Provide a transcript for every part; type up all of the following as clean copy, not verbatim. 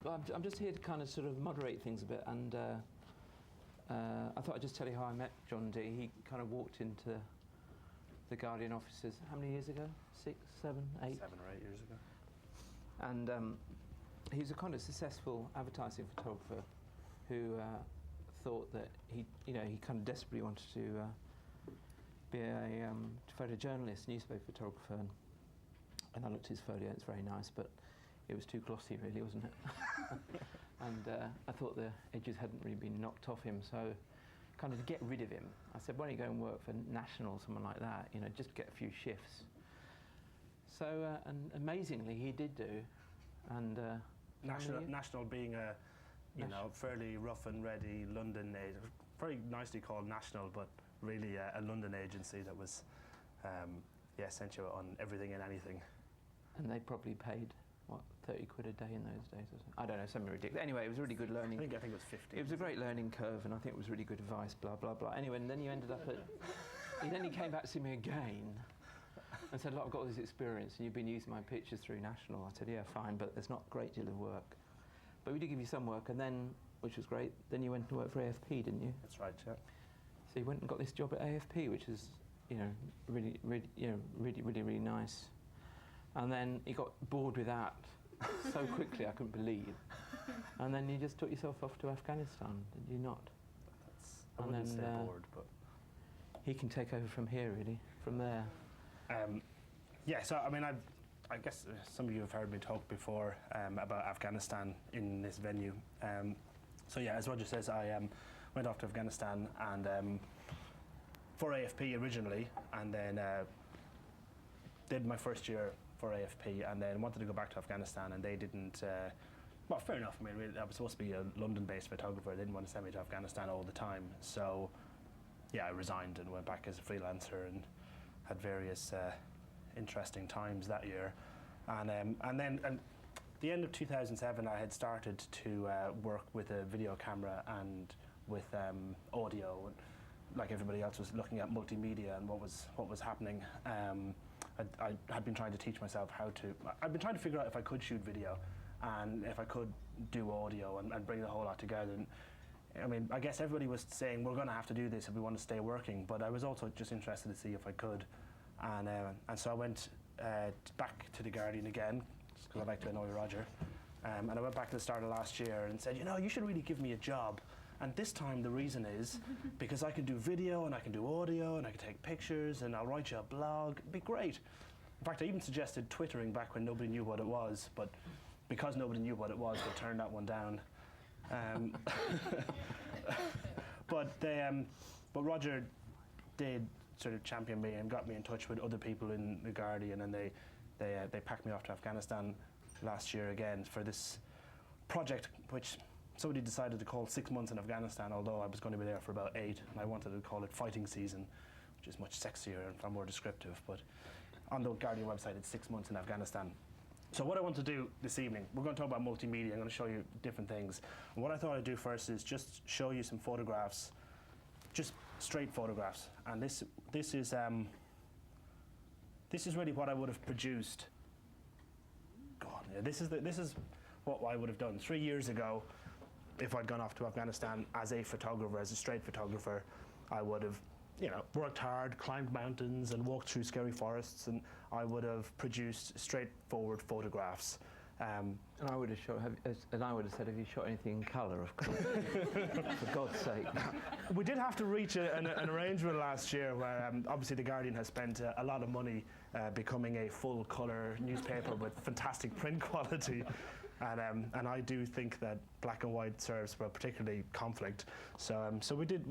Well, I'm just here to kind of sort of moderate things a bit, and I thought I'd just tell you how I met John D. He kind of walked into the Guardian offices, how many years ago? 6, 7, 8? 7 or 8 years ago. And he was a kind of successful advertising photographer who thought that he kind of desperately wanted to be a photojournalist, newspaper photographer. And I looked at his folio, it's very nice, but it was too glossy, really, wasn't it? And I thought the edges hadn't really been knocked off him, so kind of to get rid of him, I said, why don't you go and work for National or someone like that, you know, just to get a few shifts. So, and amazingly, he did do. And National being a, fairly rough and ready London agency, very nicely called National, but really a London agency that was, sent you on everything and anything. And they probably paid, what, 30 quid a day in those days or something? I don't know, something ridiculous. Anyway, it was really good learning. I think it was 50. It was a great learning curve, and I think it was really good advice, blah, blah, blah. Anyway, and then you ended up at... then he came back to see me again and said, look, I've got all this experience, and you've been using my pictures through National. I said, yeah, fine, but there's not a great deal of work. But we did give you some work, and then, which was great, then you went to work for AFP, didn't you? That's right, yeah. So you went and got this job at AFP, which is, really nice. And then you got bored with that so quickly, I couldn't believe. And then you just took yourself off to Afghanistan, did you not? I wouldn't say bored, but... He can take over from here, really, from there. So, I mean, I guess some of you have heard me talk before about Afghanistan in this venue. So yeah, as Roger says, I went off to Afghanistan and for AFP originally, and then did my first year for AFP, and then wanted to go back to Afghanistan, and they didn't. Well, fair enough. I mean, really, I was supposed to be a London-based photographer. They didn't want to send me to Afghanistan all the time, so yeah, I resigned and went back as a freelancer and had various interesting times that year. And then at the end of 2007, I had started to work with a video camera and with audio, and like everybody else was looking at multimedia and what was happening. I had been trying to teach myself how to. I'd been trying to figure out if I could shoot video and if I could do audio and bring the whole lot together. And I mean, I guess everybody was saying we're going to have to do this if we want to stay working, but I was also just interested to see if I could. And so I went back to the Guardian again, because I like to annoy Roger. And I went back to the start of last year and said, you should really give me a job. And this time the reason is because I can do video and I can do audio and I can take pictures and I'll write you a blog. It'd be great. In fact, I even suggested Twittering back when nobody knew what it was, but because nobody knew what it was, they turned that one down. But Roger did sort of champion me and got me in touch with other people in the Guardian, and they packed me off to Afghanistan last year again for this project, which somebody decided to call 6 months in Afghanistan, although I was going to be there for about 8, and I wanted to call it fighting season, which is much sexier and far more descriptive. But on the Guardian website, it's 6 months in Afghanistan. So what I want to do this evening, we're going to talk about multimedia. I'm going to show you different things. And what I thought I'd do first is just show you some photographs, just straight photographs. And this is really what I would have produced. God, yeah, this is what I would have done 3 years ago. If I'd gone off to Afghanistan as a photographer, as a straight photographer, I would have, worked hard, climbed mountains and walked through scary forests, and I would have produced straightforward photographs. And I would have said, have you shot anything in colour, of course? For God's sake. We did have to reach an arrangement last year where obviously the Guardian has spent a lot of money becoming a full colour newspaper with fantastic print quality. And I do think that black and white serves for particularly conflict. So we did.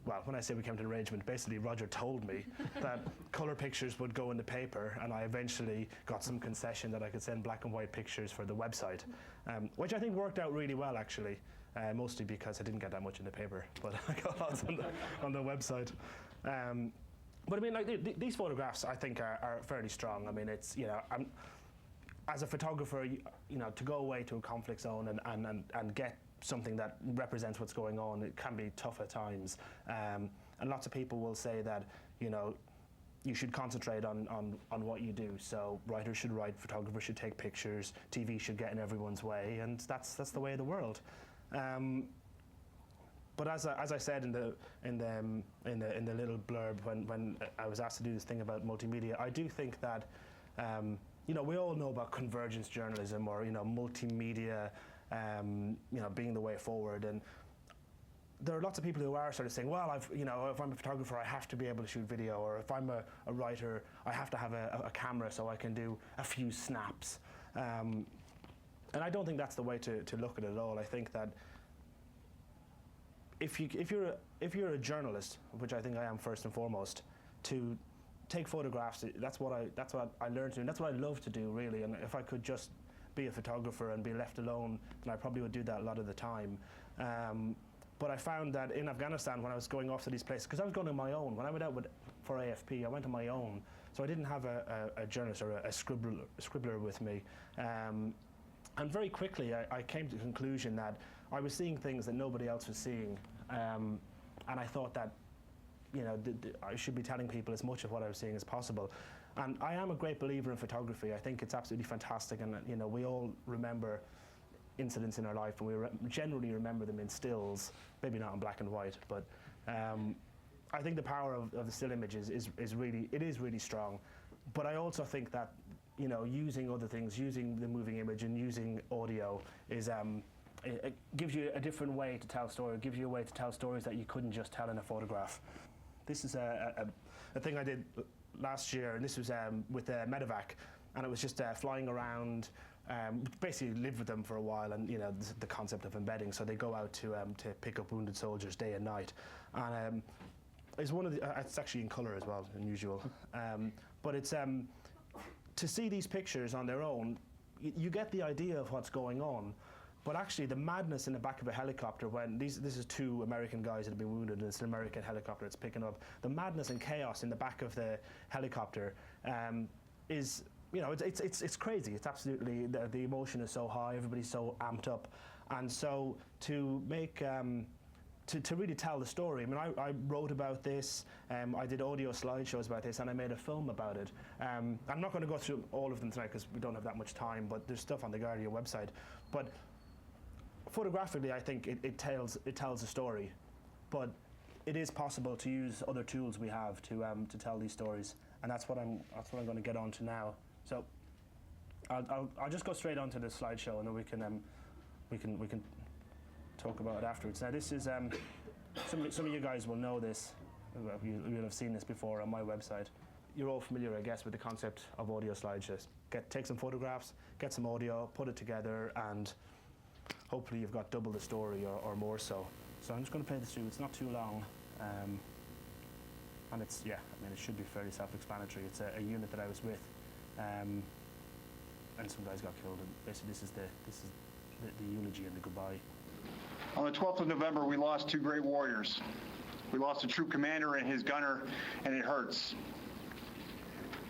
Well, when I say we came to an arrangement, basically Roger told me that colour pictures would go in the paper, and I eventually got some concession that I could send black and white pictures for the website, which I think worked out really well, actually, mostly because I didn't get that much in the paper, but I got lots on the website. But I mean, these photographs I think are fairly strong. I mean, it's, as a photographer, to go away to a conflict zone and get something that represents what's going on, it can be tough at times. And lots of people will say that, you should concentrate on what you do. So writers should write, photographers should take pictures, TV should get in everyone's way, and that's the way of the world. But as I said in the little blurb when I was asked to do this thing about multimedia, I do think that we all know about convergence journalism, or multimedia being the way forward, and there are lots of people who are sort of saying, well, if I'm a photographer, I have to be able to shoot video, or if I'm a writer, I have to have a camera so I can do a few snaps. And I don't think that's the way to look at it at all. I think that if you're a journalist, which I think I am first and foremost, to take photographs, that's what I learned to do, and that's what I love to do, really. And if I could just be a photographer and be left alone, then I probably would do that a lot of the time. But I found that in Afghanistan, when I was going off to these places, because I was going on my own. When I went out for AFP, I went on my own. So I didn't have a journalist or a scribbler with me. And very quickly, I came to the conclusion that I was seeing things that nobody else was seeing. And I thought that, I should be telling people as much of what I was seeing as possible. And I am a great believer in photography. I think it's absolutely fantastic. And, we all remember incidents in our life, and we generally remember them in stills, maybe not in black and white, but I think the power of the still image is really strong. But I also think that using other things, using the moving image and using audio is it gives you a different way to tell story. It gives you a way to tell stories that you couldn't just tell in a photograph. This is a thing I did last year, and this was with Medevac, and it was just flying around. Basically lived with them for a while, and the concept of embedding. So they go out to pick up wounded soldiers day and night, and it's one of the. It's actually in colour as well, unusual. But it's to see these pictures on their own, you get the idea of what's going on. But actually, the madness in the back of a helicopter when this is two American guys that have been wounded, and it's an American helicopter that's picking up. The madness and chaos in the back of the helicopter is. It's crazy. It's absolutely, the emotion is so high, everybody's so amped up. And so to make, to really tell the story, I mean, I wrote about this, I did audio slideshows about this, and I made a film about it. I'm not going to go through all of them tonight because we don't have that much time, but there's stuff on the Guardian website. But photographically, I think it tells a story. But it is possible to use other tools we have to tell these stories, and that's what I'm going to get on to now. So I'll just go straight onto the slideshow, and then we can talk about it afterwards. Now this is some of you guys will know this. You'll have seen this before on my website. You're all familiar, I guess, with the concept of audio slideshows. Take some photographs, get some audio, put it together, and hopefully you've got double the story or more so. So I'm just going to play this through. It's not too long. And it's, it should be fairly self-explanatory. It's a unit that I was with. And some guys got killed, and basically this is the eulogy and the goodbye. On the 12th of November, we lost two great warriors. We lost a troop commander and his gunner, and it hurts.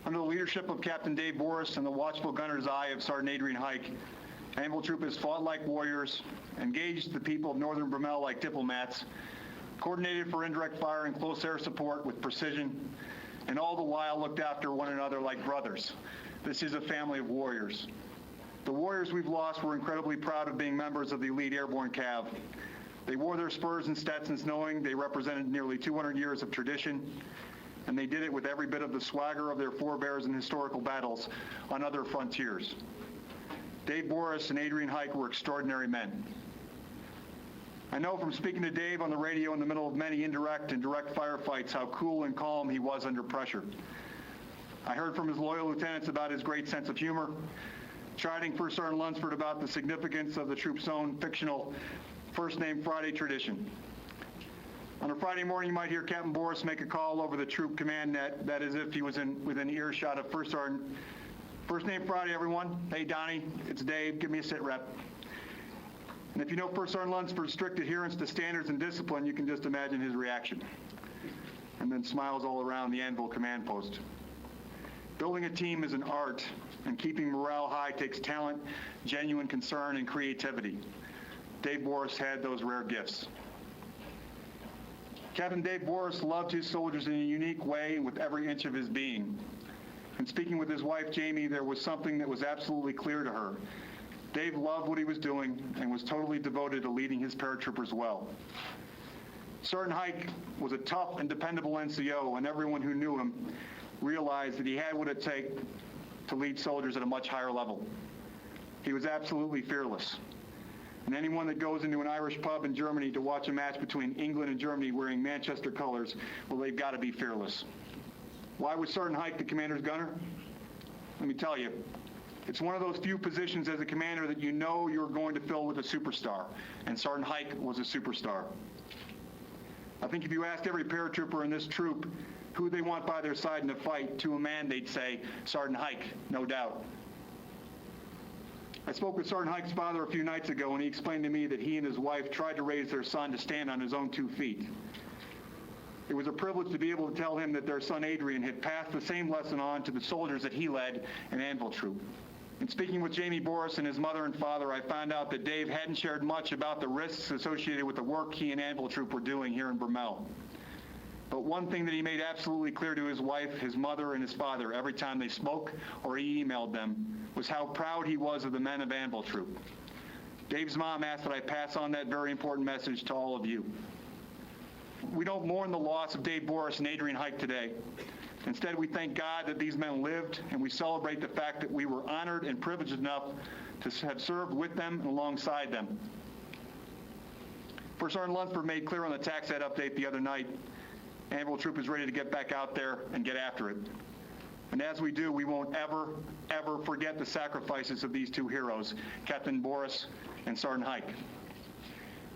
Under the leadership of Captain Dave Boris and the watchful gunner's eye of Sergeant Adrian Hike, Anvil Troop has fought like warriors, engaged the people of Northern Bromell like diplomats, coordinated for indirect fire and close air support with precision, and all the while looked after one another like brothers. This is a family of warriors. The warriors we've lost were incredibly proud of being members of the elite airborne cav. They wore their spurs and Stetsons knowing they represented nearly 200 years of tradition, and they did it with every bit of the swagger of their forebears in historical battles on other frontiers. Dave Boris and Adrian Hike were extraordinary men. I know from speaking to Dave on the radio in the middle of many indirect and direct firefights how cool and calm he was under pressure. I heard from his loyal lieutenants about his great sense of humor, chiding First Sergeant Lunsford about the significance of the troop's own fictional First Name Friday tradition. On a Friday morning, you might hear Captain Boris make a call over the troop command net, that is if he was within earshot of First Sergeant. First Name Friday, everyone. Hey, Donnie, it's Dave. Give me a sit rep. And if you know First Sergeant Lunsford's strict adherence to standards and discipline, you can just imagine his reaction. And then smiles all around the Anvil command post. Building a team is an art, and keeping morale high takes talent, genuine concern, and creativity. Dave Boris had those rare gifts. Captain Dave Boris loved his soldiers in a unique way with every inch of his being. And speaking with his wife, Jamie, there was something that was absolutely clear to her. Dave loved what he was doing and was totally devoted to leading his paratroopers well. Sergeant Hike was a tough and dependable NCO, and everyone who knew him realized that he had what it takes to lead soldiers at a much higher level. He was absolutely fearless. And anyone that goes into an Irish pub in Germany to watch a match between England and Germany wearing Manchester colors, well, they've got to be fearless. Why was Sergeant Hike the commander's gunner? Let me tell you, it's one of those few positions as a commander that you know you're going to fill with a superstar, and Sergeant Hike was a superstar. I think if you asked every paratrooper in this troop who they want by their side in a fight, to a man they'd say, Sergeant Hike, no doubt. I spoke with Sergeant Hike's father a few nights ago, and he explained to me that he and his wife tried to raise their son to stand on his own 2 feet. It was a privilege to be able to tell him that their son Adrian had passed the same lesson on to the soldiers that he led in Anvil Troop. In speaking with Jamie Boris and his mother and father, I found out that Dave hadn't shared much about the risks associated with the work he and Anvil Troop were doing here in Bromell. But one thing that he made absolutely clear to his wife, his mother, and his father every time they spoke or he emailed them was how proud he was of the men of Anvil Troop. Dave's mom asked that I pass on that very important message to all of you. We don't mourn the loss of Dave Boris and Adrian Hike today. Instead, we thank God that these men lived, and we celebrate the fact that we were honored and privileged enough to have served with them and alongside them. First Sergeant Lunsford made clear on the tax ed update the other night, Anvil Troop is ready to get back out there and get after it. And as we do, we won't ever, ever forget the sacrifices of these two heroes, Captain Boris and Sergeant Hike.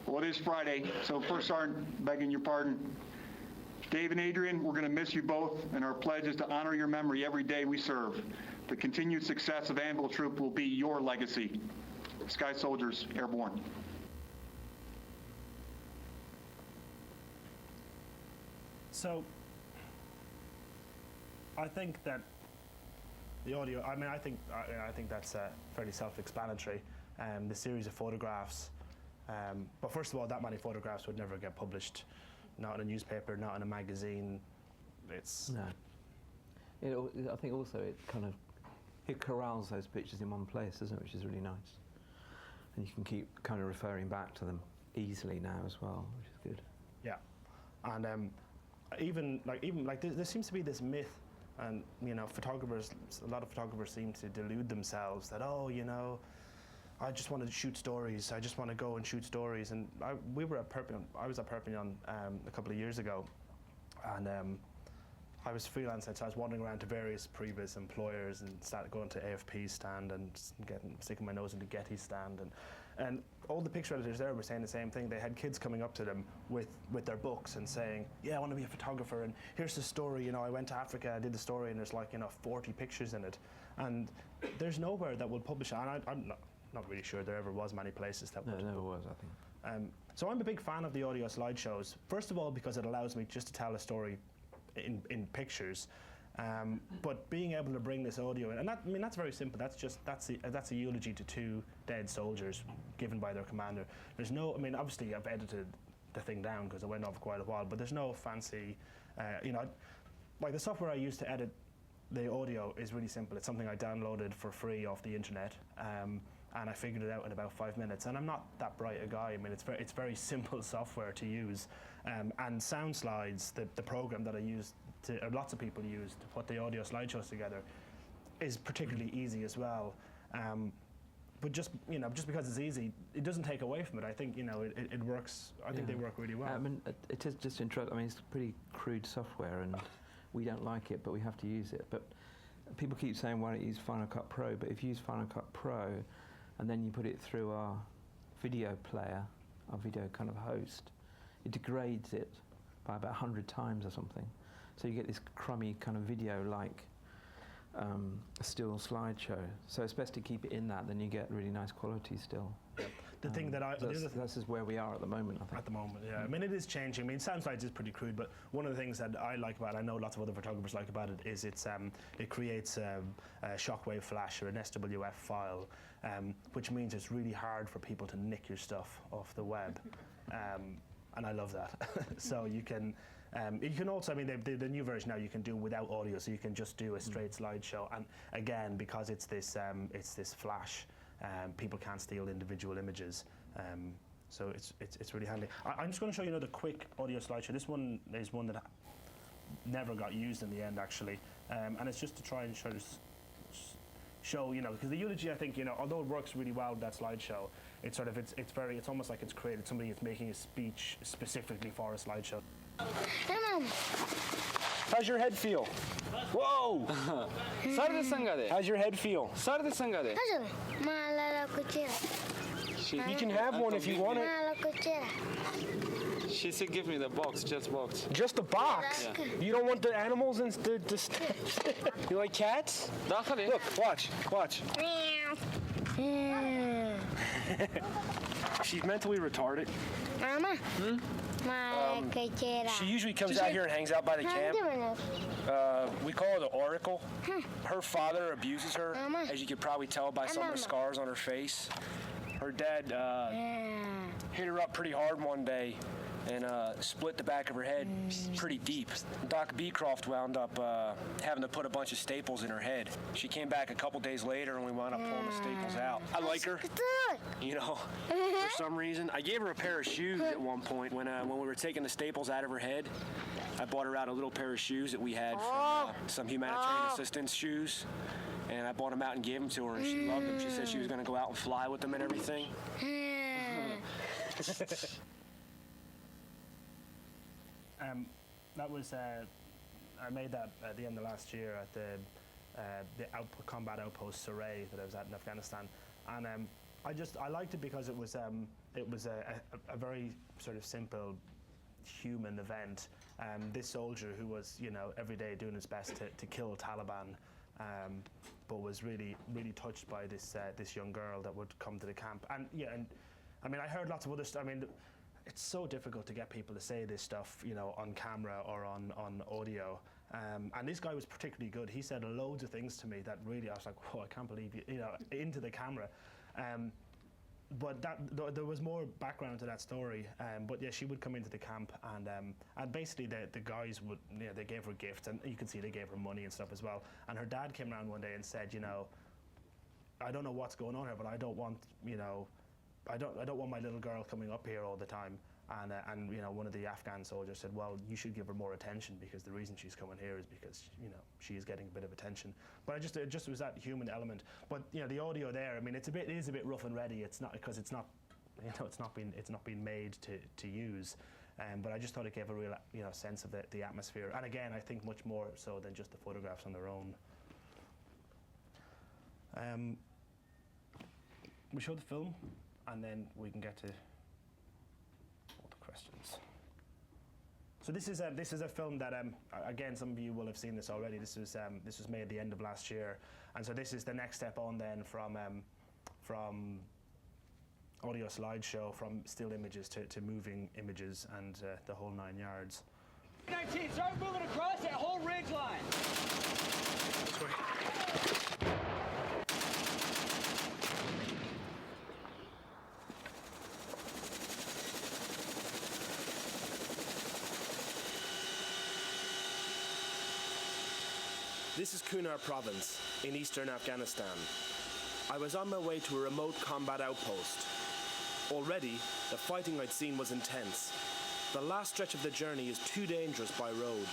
Well, it is Friday, so First Sergeant, begging your pardon, Dave and Adrian, we're going to miss you both, and our pledge is to honor your memory every day we serve. The continued success of Anvil Troop will be your legacy. Sky Soldiers, airborne. So, I think that the audio, I think that's fairly self-explanatory. The series of photographs, but first of all, that many photographs would never get published. Not in a newspaper, not in a magazine. It's no. I think also it corrals those pictures in one place, doesn't it? Which is really nice, and you can keep kind of referring back to them easily now as well, which is good. Yeah, and even like there seems to be this myth, and a lot of photographers seem to delude themselves that I just want to shoot stories. I just want to go and shoot stories. And I was at Perpignan a couple of years ago, and I was freelancing, so I was wandering around to various previous employers and started going to AFP's stand and sticking my nose into Getty's stand, and all the picture editors there were saying the same thing. They had kids coming up to them with their books and saying, "Yeah, I want to be a photographer, and here's the story. I went to Africa, I did the story, and there's 40 pictures in it." And there's nowhere that will publish it. And I'm not really sure there ever was many places that would. No, there never was, I think. So I'm a big fan of the audio slideshows. First of all, because it allows me just to tell a story in pictures, but being able to bring this audio in, and that's very simple. That's a eulogy to two dead soldiers given by their commander. There's no, obviously I've edited the thing down because it went on for quite a while, but there's no fancy, like the software I use to edit the audio is really simple. It's something I downloaded for free off the internet. And I figured it out in about 5 minutes. And I'm not that bright a guy. It's very simple software to use. And Sound Slides, the program that I use, lots of people use to put the audio slideshows together, is particularly easy as well. But just because it's easy, it doesn't take away from it. I think it works. I think they work really well. It is just interesting. It's pretty crude software, and we don't like it, but we have to use it. But people keep saying, why don't you use Final Cut Pro? But if you use Final Cut Pro, and then you put it through our video player, our video kind of host, it degrades it by about 100 times or something. So you get this crummy kind of video like a still slideshow. So it's best to keep it in that, then you get really nice quality still. Yep. The thing that that's just where we are at the moment, I think. At the moment, yeah. It is changing. Sound Slides is pretty crude, but one of the things that I like about it, I know lots of other photographers like about it, is it creates a shockwave flash or an SWF file, which means it's really hard for people to nick your stuff off the web. and I love that. So you can also, I mean, the new version now you can do without audio, so you can just do a straight slideshow. And again, because it's this flash, people can't steal individual images. So it's really handy. I'm just going to show you another quick audio slideshow. This one is one that never got used in the end, actually, and it's just to try and show, you know, because the eulogy, I think, you know, although it works really well with that slideshow, it's sort of it's almost like it's created, somebody is making a speech specifically for a slideshow. Hey, Mom. How's your head feel? Whoa! How's your head feel? Mala cuchera. You can have one if you want it. Mala cuchera. She said, give me the box, just box. Just a box? Yeah. You don't want the animals and you like cats? Look, watch. She's mentally retarded. Mama. Mala cuchera. She usually comes out here and hangs out by the camp. We call her the Oracle. Her father abuses her, as you could probably tell by some of the scars on her face. Her dad hit her up pretty hard one day and split the back of her head pretty deep. Doc Beecroft wound up having to put a bunch of staples in her head. She came back a couple days later and we wound up pulling the staples out. I like her, you know, for some reason. I gave her a pair of shoes at one point when we were taking the staples out of her head. I bought her out a little pair of shoes that we had from some humanitarian assistance shoes. And I bought them out and gave them to her, and she loved them. She said she was going to go out and fly with them and everything. That was, I made that at the end of last year at the combat outpost Saray that I was at in Afghanistan. And I liked it because it was a very sort of simple human event. This soldier who was, you know, every day doing his best to kill Taliban, but was really touched by this young girl that would come to the camp. And yeah, and I mean, I heard lots of other stuff. I mean, it's so difficult to get people to say this stuff, you know, on camera or on audio. And this guy was particularly good. He said loads of things to me that really, I was like, whoa, I can't believe you know, into the camera. But there was more background to that story. But yeah, she would come into the camp, and basically the guys would, you know, they gave her gifts, and you can see they gave her money and stuff as well. And her dad came around one day and said, you know, I don't know what's going on here, but I don't want, you know, I don't want my little girl coming up here all the time. And you know, one of the Afghan soldiers said, well, you should give her more attention, because the reason she's coming here is because, you know, she is getting a bit of attention. But it just was that human element. But you know, the audio there, I mean, it is a bit rough and ready. It's not, because it's not, you know, it's not been made to use. But I just thought it gave a real, you know, sense of the atmosphere. And again, I think much more so than just the photographs on their own. We show the film, and then we can get to all the questions. So this is a film that again, some of you will have seen this already. This was made at the end of last year, and so this is the next step on then from audio slideshow, from still images to moving images, and the whole 9 yards. 19, start moving across that whole ridge line. This way. This is Kunar province in eastern Afghanistan. I was on my way to a remote combat outpost. Already, the fighting I'd seen was intense. The last stretch of the journey is too dangerous by road.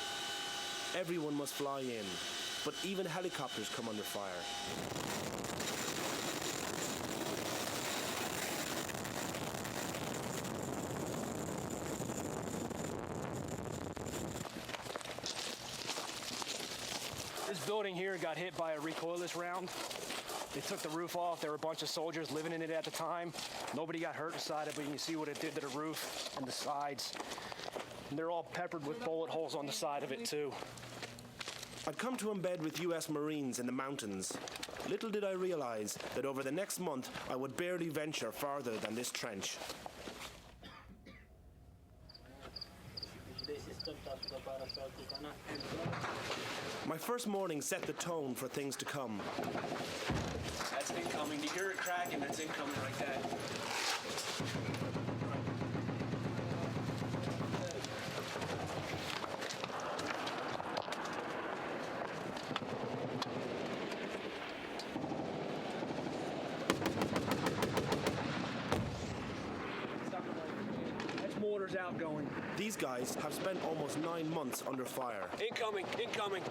Everyone must fly in, but even helicopters come under fire. This building here got hit by a recoilless round. They took the roof off. There were a bunch of soldiers living in it at the time. Nobody got hurt inside it, but you can see what it did to the roof and the sides. And they're all peppered with bullet holes on the side of it too. I'd come to embed with US Marines in the mountains. Little did I realize that over the next month I would barely venture farther than this trench. My first morning set the tone for things to come. That's incoming. You hear it cracking, that's incoming like that. Doors outgoing. These guys have spent almost 9 months under fire. Incoming, incoming.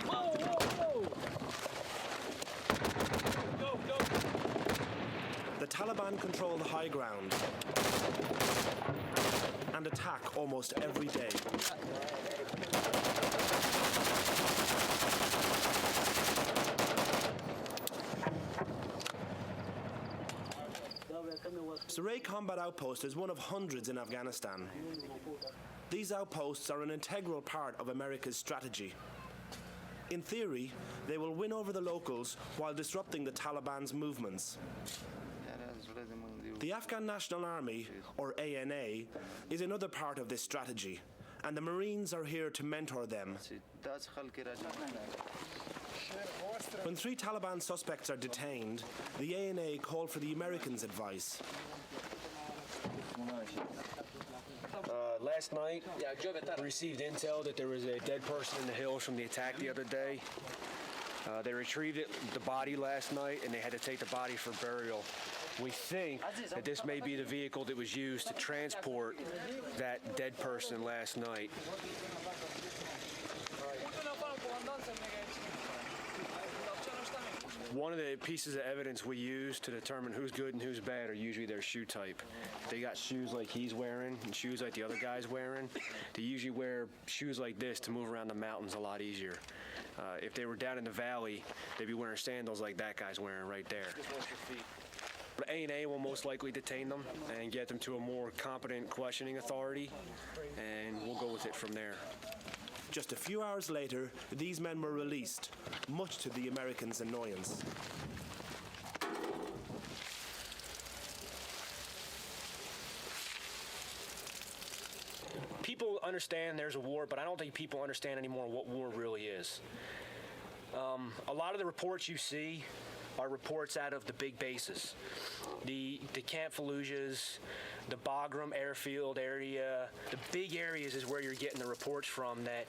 Whoa, whoa, whoa. Go, go. The Taliban control the high ground and attack almost every day. Saray Combat Outpost is one of hundreds in Afghanistan. These outposts are an integral part of America's strategy. In theory, they will win over the locals while disrupting the Taliban's movements. The Afghan National Army, or ANA, is another part of this strategy, and the Marines are here to mentor them. When 3 Taliban suspects are detained, the ANA call for the Americans' advice. Last night, I received intel that there was a dead person in the hills from the attack the other day. They retrieved the body last night, and they had to take the body for burial. We think that this may be the vehicle that was used to transport that dead person last night. One of the pieces of evidence we use to determine who's good and who's bad are usually their shoe type. They got shoes like he's wearing and shoes like the other guy's wearing. They usually wear shoes like this to move around the mountains a lot easier. If they were down in the valley, they'd be wearing sandals like that guy's wearing right there. But ANA will most likely detain them and get them to a more competent questioning authority, and we'll go with it from there. Just a few hours later, these men were released, much to the Americans' annoyance. People understand there's a war, but I don't think people understand anymore what war really is. A lot of the reports you see are reports out of the big bases. The Camp Fallujahs, the Bagram airfield area, the big areas is where you're getting the reports from that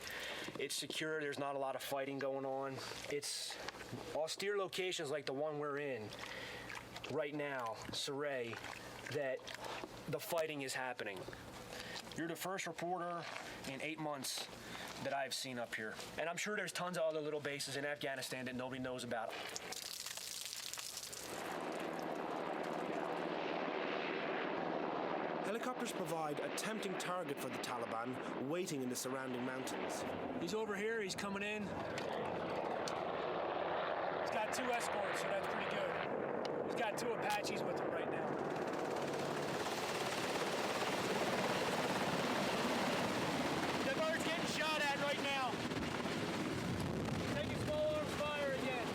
it's secure, there's not a lot of fighting going on. It's austere locations like the one we're in right now, Saray, that the fighting is happening. You're the first reporter in 8 months that I've seen up here. And I'm sure there's tons of other little bases in Afghanistan that nobody knows about. Helicopters provide a tempting target for the Taliban waiting in the surrounding mountains. He's over here, he's coming in. He's got 2 escorts, so that's pretty good. He's got 2 Apaches with him right now. The bird's getting shot at right now. Taking small arms fire again.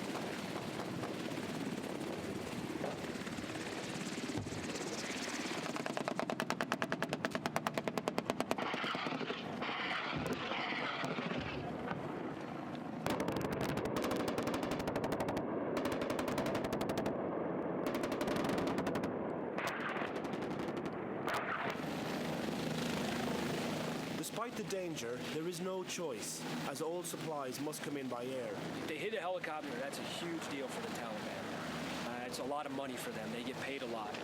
Despite the danger, there is no choice, as all supplies must come in by air. They hit a helicopter, that's a huge deal for the Taliban. It's a lot of money for them, they get paid a lot.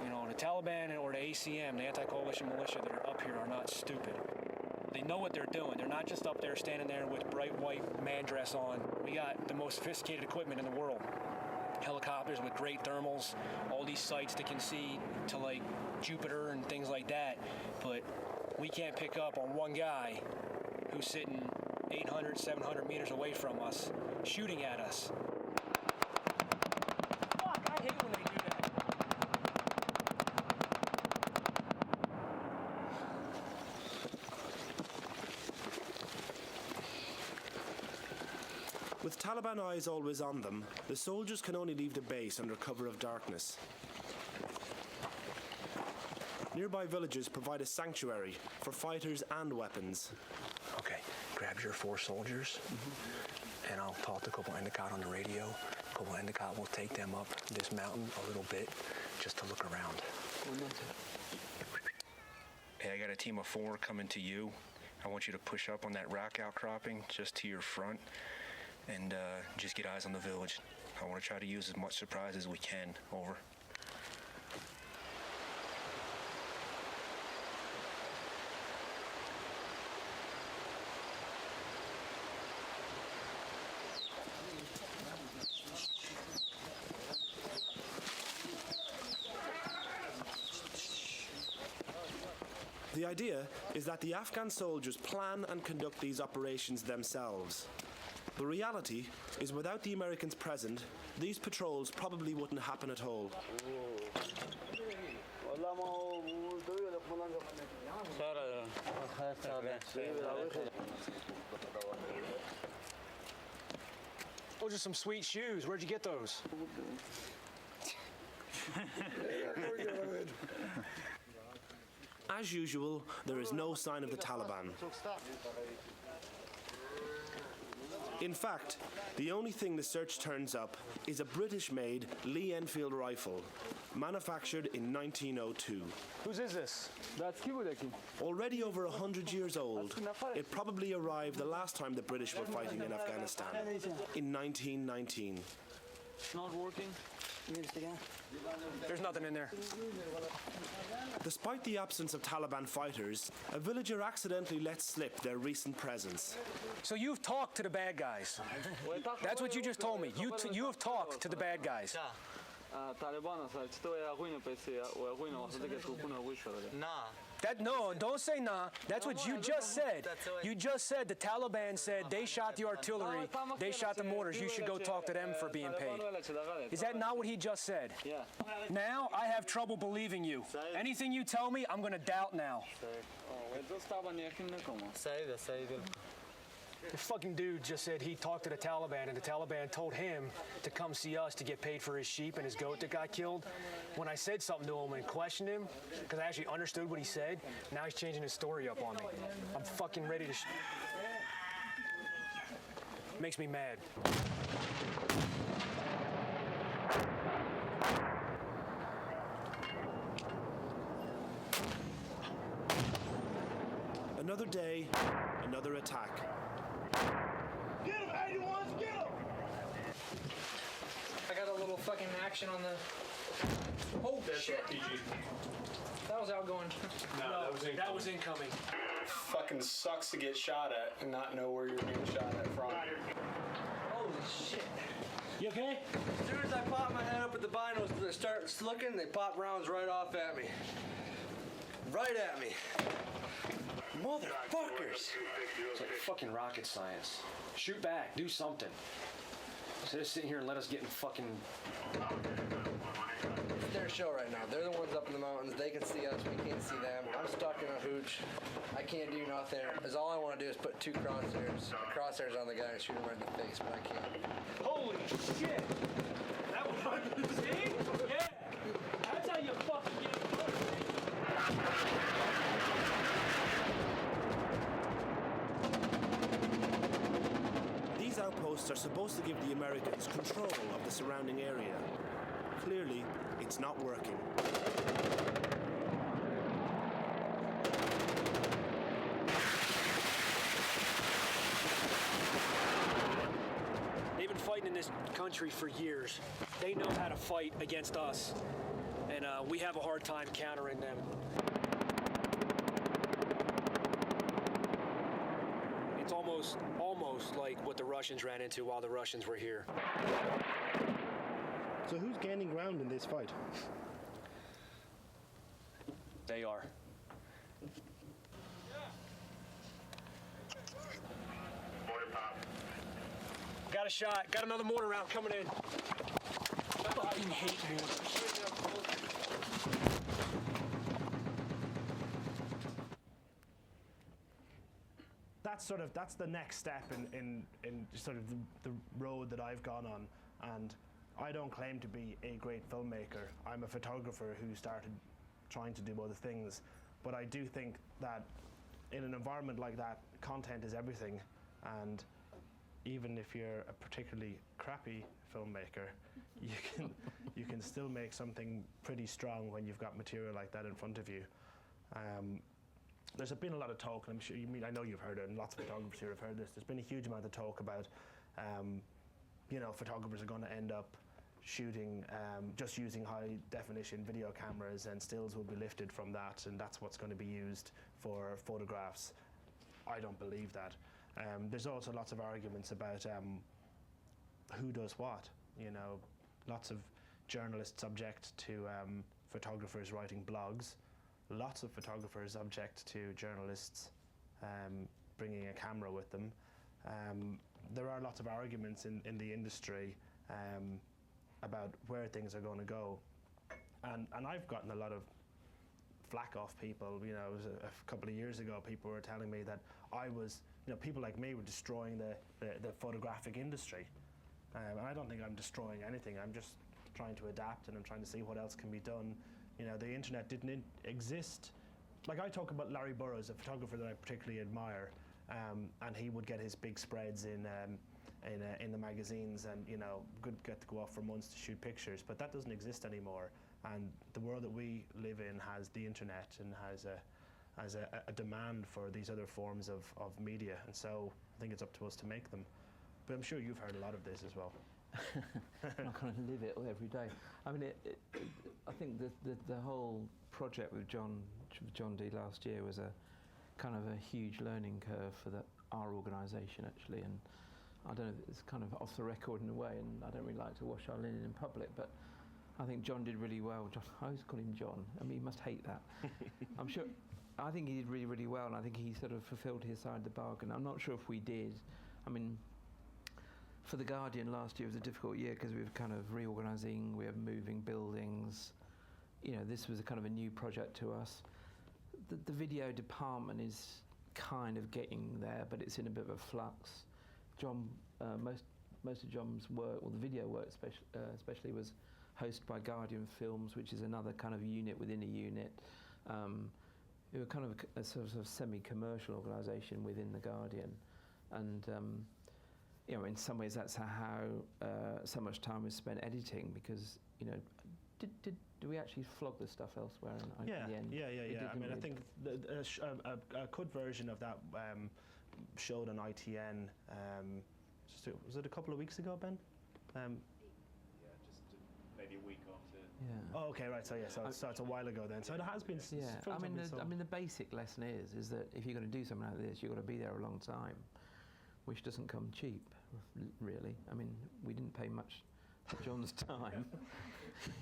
You know, the Taliban or the ACM, the anti-coalition militia that are up here are not stupid. They know what they're doing. They're not just up there standing there with bright white man dress on. We got the most sophisticated equipment in the world. Helicopters with great thermals, all these sights that can see to like Jupiter and things like that. But we can't pick up on one guy who's sitting 800, 700 meters away from us, shooting at us. Fuck, I hate when they do that. With Taliban eyes always on them, the soldiers can only leave the base under cover of darkness. Nearby villages provide a sanctuary for fighters and weapons. Okay, grab your 4 soldiers, and I'll talk to Corporal Endicott on the radio. Corporal Endicott will take them up this mountain a little bit just to look around. Hey, I got a team of 4 coming to you. I want you to push up on that rock outcropping just to your front and just get eyes on the village. I want to try to use as much surprise as we can. Over. The idea is that the Afghan soldiers plan and conduct these operations themselves. The reality is without the Americans present, these patrols probably wouldn't happen at all. Those are some sweet shoes. Where'd you get those? As usual, there is no sign of the Taliban. In fact, the only thing the search turns up is a British-made Lee Enfield rifle, manufactured in 1902. Whose is this? Already over 100 years old, it probably arrived the last time the British were fighting in Afghanistan, in 1919. Not working. There's nothing in there. Despite the absence of Taliban fighters, a villager accidentally let slip their recent presence. So you've talked to the bad guys. That's what you just told me. You have talked to the bad guys. No, don't say nah. That's what you just said. You just said the Taliban said they shot the artillery, they shot the mortars. You should go talk to them for being paid. Is that not what he just said? Yeah. Now I have trouble believing you. Anything you tell me, I'm going to doubt now. The fucking dude just said he talked to the Taliban, and the Taliban told him to come see us to get paid for his sheep and his goat that got killed. When I said something to him and questioned him, because I actually understood what he said, now he's changing his story up on me. I'm fucking ready to makes me mad. Another day, another attack. Get him, 81s, get him! I got a little fucking action on the... Oh, shit. That was outgoing. No, that was incoming. Fucking sucks to get shot at and not know where you're being shot at from. Holy shit. You okay? As soon as I pop my head up at the binos and start looking, they pop rounds right off at me. Right at me. Motherfuckers! It's like fucking rocket science. Shoot back, do something. Instead of sitting here and let us get in fucking... It's their show right now. They're the ones up in the mountains. They can see us. We can't see them. I'm stuck in a hooch. I can't do nothing. Because all I want to do is put two crosshairs on the guy and shoot him right in the face, but I can't. Holy shit! That was right. See? Yeah! That's how you fucking get it. These outposts are supposed to give the Americans control of the surrounding area. Clearly, it's not working. They've been fighting in this country for years. They know how to fight against us, and we have a hard time countering them. It's almost like what the Russians ran into while the Russians were here. So who's gaining ground in this fight? They are. Got a shot. Got another mortar round coming in. I fucking hate mortars. That's the next step in sort of the road that I've gone on, and I don't claim to be a great filmmaker. I'm a photographer who started trying to do other things, but I do think that in an environment like that, content is everything, and even if you're a particularly crappy filmmaker, you can still make something pretty strong when you've got material like that in front of you. There's been a lot of talk, and I know you've heard it, and lots of photographers here have heard this. There's been a huge amount of talk about, photographers are going to end up shooting just using high definition video cameras, and stills will be lifted from that, and that's what's going to be used for photographs. I don't believe that. There's also lots of arguments about who does what. Lots of journalists subject to photographers writing blogs. lots of photographers object to journalists bringing a camera with them. There are lots of arguments in the industry about where things are going to go, and I've gotten a lot of flack off people. You know, it was a couple of years ago, people were telling me that I was, people like me were destroying the photographic industry. And I don't think I'm destroying anything. I'm just trying to adapt, and I'm trying to see what else can be done. The internet didn't exist. Like, I talk about Larry Burrows, a photographer that I particularly admire, and he would get his big spreads in the magazines, and could get to go off for months to shoot pictures. But that doesn't exist anymore. And the world that we live in has the internet and has a demand for these other forms of media, and so I think it's up to us to make them. But I'm sure you've heard a lot of this as well. I'm not going to live it every day. I mean, I think the whole project with John D last year was a kind of a huge learning curve for our organisation, actually. And I don't know, it's kind of off the record in a way, and I don't really like to wash our linen in public, but I think John did really well. I always call him John. I mean, he must hate that. I'm sure. I think he did really, really well, and I think he sort of fulfilled his side of the bargain. I'm not sure if we did. I mean, for The Guardian last year was a difficult year because we were kind of reorganising, we were moving buildings. This was a kind of a new project to us. The video department is kind of getting there, but it's in a bit of a flux. John, most of John's work, or the video work especially, was hosted by Guardian Films, which is another kind of unit within a unit. We were kind of a sort of semi-commercial organisation within The Guardian. And in some ways that's how so much time was spent editing, because, do we actually flog the stuff elsewhere in the end? Yeah. I mean, I think a cut version of that showed on ITN, was it a couple of weeks ago, Ben? Just maybe a week after. Yeah. Oh, okay, right. So it's a while ago then. So it has been. Yeah. I mean, the basic lesson is that if you're going to do something like this, you've got to be there a long time, which doesn't come cheap, really. I mean, we didn't pay much for John's time,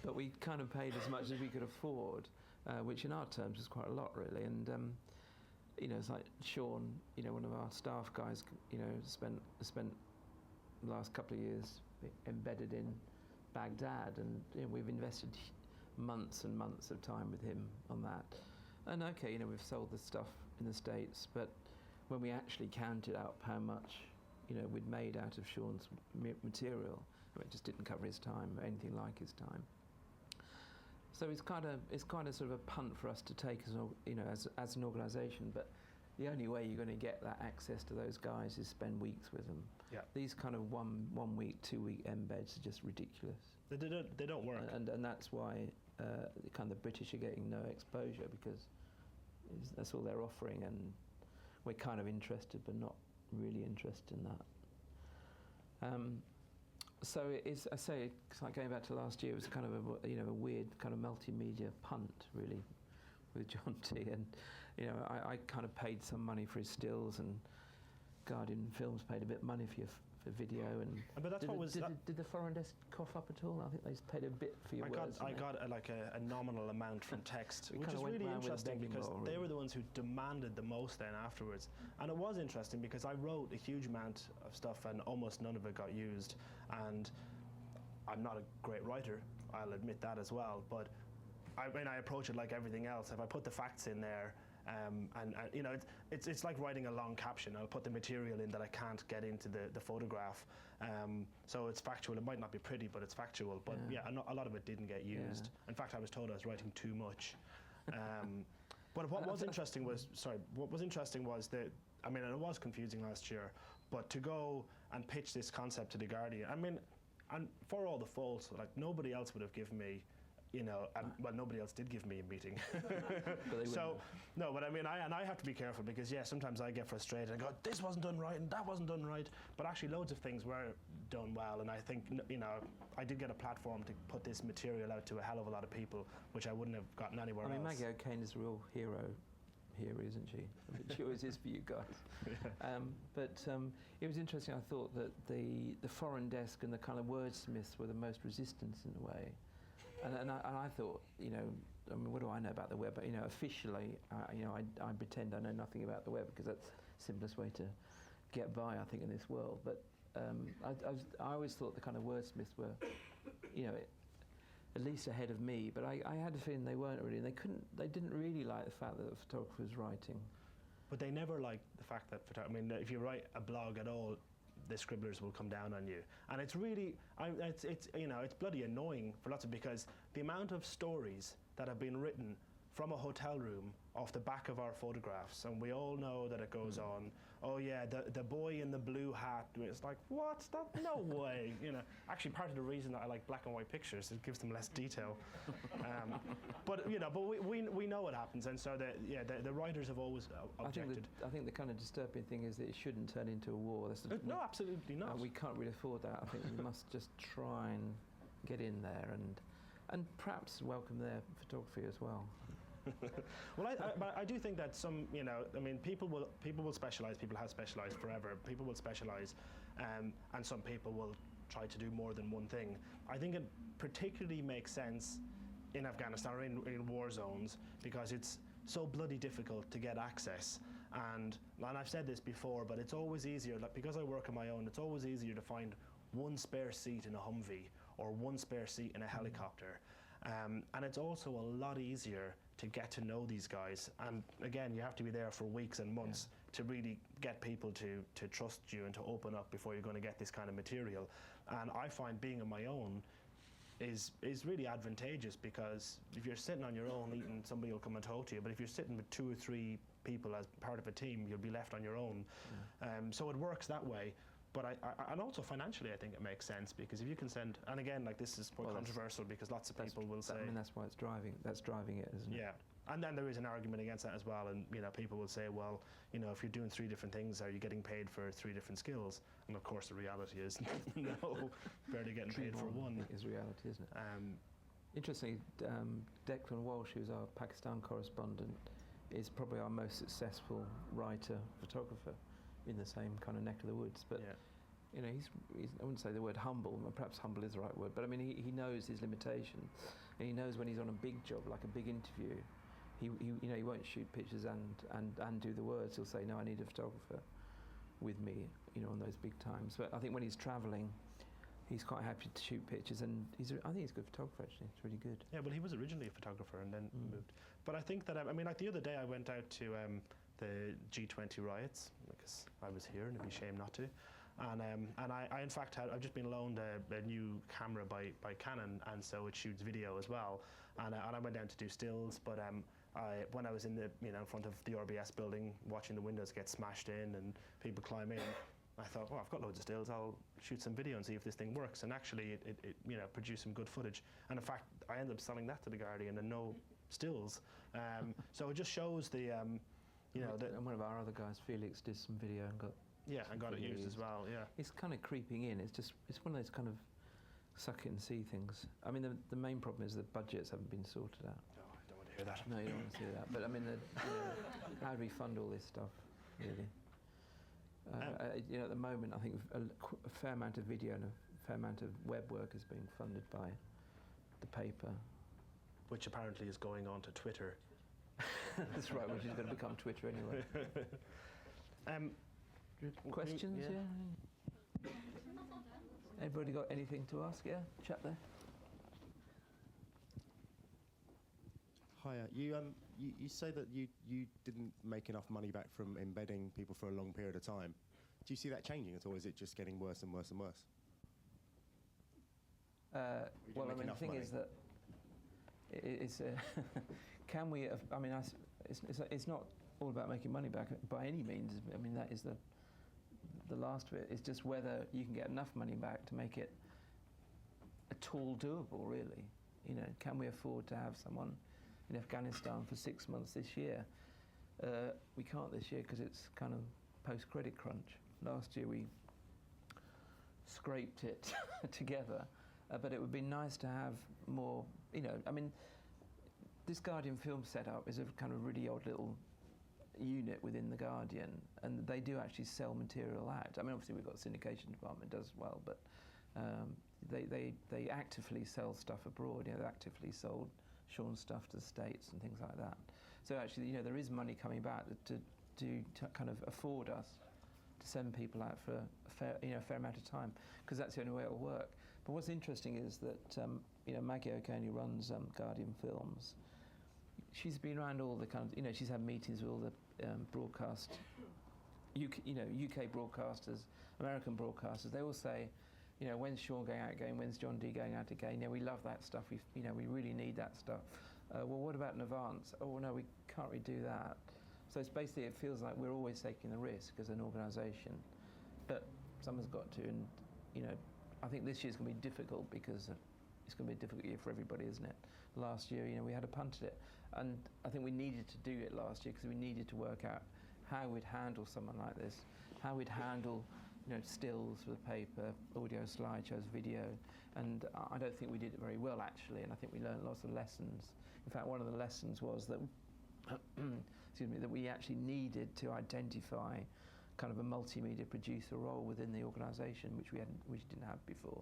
but we kind of paid as much as we could afford, which in our terms is quite a lot, really. And it's like Sean, one of our staff guys, spent the last couple of years embedded in Baghdad, and we've invested months and months of time with him on that. And okay, we've sold the stuff in the States, but when we actually counted up how much we'd made out of Sean's material, it just didn't cover his time, or anything like his time. So it's kind of sort of a punt for us to take as an organisation, but the only way you're going to get that access to those guys is spend weeks with them. Yeah. These kind of 1 week, 2 week embeds are just ridiculous. They don't work. And that's why kind of the British are getting no exposure, because that's all they're offering, and we're kind of interested but not really interested in that. So it is, I say, like going back to last year, it was kind of a weird kind of multimedia punt, really, with John D. And I kind of paid some money for his stills, and Guardian Films paid a bit of money for video. And but that's did the foreign desk cough up at all? I think they paid a bit for your words. I got a nominal amount from Text, which is really interesting, because they were the ones who demanded the most then afterwards. And it was interesting because I wrote a huge amount of stuff and almost none of it got used. And I'm not a great writer, I'll admit that as well, but I approach it like everything else. If I put the facts in there, it's like writing a long caption. I'll put the material in that I can't get into the photograph, so it's factual. It might not be pretty, but it's factual. But a lot of it didn't get used. Yeah. In fact, I was told I was writing too much. But what was interesting was that, I mean, and it was confusing last year, but to go and pitch this concept to The Guardian, I mean, and for all the faults, like, nobody else would have given me, well, nobody else did give me a meeting. So, no, but I mean, I have to be careful, because, sometimes I get frustrated and go, this wasn't done right and that wasn't done right. But actually, loads of things were done well, and I think, I did get a platform to put this material out to a hell of a lot of people, which I wouldn't have gotten anywhere else. I mean, Maggie O'Kane is a real hero here, isn't she? I mean, she always is for you guys. Yeah. But it was interesting. I thought that the foreign desk and the kind of wordsmiths were the most resistant in a way. and I thought, you know, I mean, what do I know about the web? But, you know, officially, you know, I pretend I know nothing about the web because that's the simplest way to get by, I think, in this world. But I always thought the kind of wordsmiths were, you know, at least ahead of me. But I had a feeling they weren't really, and they didn't really like the fact that the photographer was writing. But they never liked the fact that, I mean, if you write a blog at all, the scribblers will come down on you, and it's really, it's you know, it's bloody annoying for lots of, because the amount of stories that have been written from a hotel room off the back of our photographs, and we all know that it goes on. Oh yeah, the boy in the blue hat. It's like, what? No way. You know, actually, part of the reason that I like black and white pictures, it gives them less detail. But you know, but we know what happens, and so the writers have always objected. I think the kind of disturbing thing is that it shouldn't turn into a war. No, absolutely not. We can't really afford that. I think we must just try and get in there and perhaps welcome their photography as well. Well, I do think that some, you know, I mean, people will specialise. People have specialised forever. People will specialise, and some people will try to do more than one thing. I think it particularly makes sense in Afghanistan or in war zones because it's so bloody difficult to get access. And I've said this before, but it's always easier, like, because I work on my own, it's always easier to find one spare seat in a Humvee or one spare seat in a helicopter. And it's also a lot easier to get to know these guys. And again, you have to be there for weeks and months to really get people to trust you and to open up before you're going to get this kind of material. And I find being on my own is really advantageous, because if you're sitting on your own eating, somebody will come and talk to you. But if you're sitting with 2 or 3 people as part of a team, you'll be left on your own. So it works that way. But and also financially, I think it makes sense, because if you can send, and again, like, this is quite controversial because lots of people will say, I mean, that's why it's driving. That's driving it, isn't it? Yeah, and then there is an argument against that as well. And you know, people will say, well, you know, if you're doing 3 different things, are you getting paid for 3 different skills? And of course, the reality is, no, barely getting paid for one. Is reality, isn't it? Interestingly, Declan Walsh, who's our Pakistan correspondent, is probably our most successful writer, photographer, in the same kind of neck of the woods. But you know, he's I wouldn't say the word humble, perhaps humble is the right word, but I mean, he knows his limitation, and he knows when he's on a big job, like a big interview, he you know, he won't shoot pictures and do the words. He'll say, no, I need a photographer with me, you know, on those big times. But I think when he's traveling, he's quite happy to shoot pictures, and I think he's a good photographer, actually. It's really good. Yeah, well, he was originally a photographer and then moved. But I think that, I mean, like, the other day I went out to the G20 riots, because I was here and it'd be a shame not to. And I in fact I've just been loaned a new camera by Canon, and so it shoots video as well. And I went down to do stills, but when I was in the, you know, in front of the RBS building, watching the windows get smashed in and people climb in, I thought, well, I've got loads of stills, I'll shoot some video and see if this thing works. And actually it you know, produced some good footage. And in fact, I ended up selling that to the Guardian and no stills. So it just shows the you know, and one of our other guys, Felix, did some video and got it used as well. Yeah, it's kind of creeping in. It's one of those kind of suck it and see things. I mean, the main problem is that budgets haven't been sorted out. No, I don't want to hear that. No, you don't want to see that. But I mean, you know, how do we fund all this stuff, really? You know, at the moment, I think a fair amount of video and a fair amount of web work is being funded by the paper, which apparently is going on to Twitter. That's right, which is going to become Twitter anyway. Questions? Yeah. Everybody got anything to ask? Yeah, chat there. Hiya. You say that you didn't make enough money back from embedding people for a long period of time. Do you see that changing at all? Is it just getting worse and worse and worse? Well, I mean, the thing is that it's can we? I mean, it's not all about making money back by any means. I mean, that is the last of it. It's just whether you can get enough money back to make it at all doable, really. You know, can we afford to have someone in Afghanistan for 6 months this year? We can't this year because it's kind of post-credit crunch. Last year we scraped it together, but it would be nice to have more, you know, I mean, this Guardian film setup is a kind of really odd little unit within the Guardian, and they do actually sell material out. I mean, obviously we've got a syndication department that does well, but They actively sell stuff abroad. They actively sold Sean's stuff to the States and things like that. So actually, there is money coming back to kind of afford us to send people out for a fair amount of time, because that's the only way it'll work. But what's interesting is that Maggie O'Kane, who runs Guardian Films, she's been around all the kind of, she's had meetings with all the broadcast, UK broadcasters, American broadcasters. They all say, when's Sean going out again? When's John D going out again? We love that stuff. We really need that stuff. Well, what about in advance? Oh no, we can't really do that. So it's basically, it feels like we're always taking the risk as an organisation, but someone's got to. And I think this year's going to be difficult because it's going to be a difficult year for everybody, isn't it? Last year, we had to punt it, and I think we needed to do it last year because we needed to work out how we'd handle someone like this, how we'd handle stills for the paper, audio, slideshows, video, and I don't think we did it very well actually, and I think we learned lots of lessons. In fact, one of the lessons was that excuse me, that we actually needed to identify kind of a multimedia producer role within the organisation, which we didn't have before.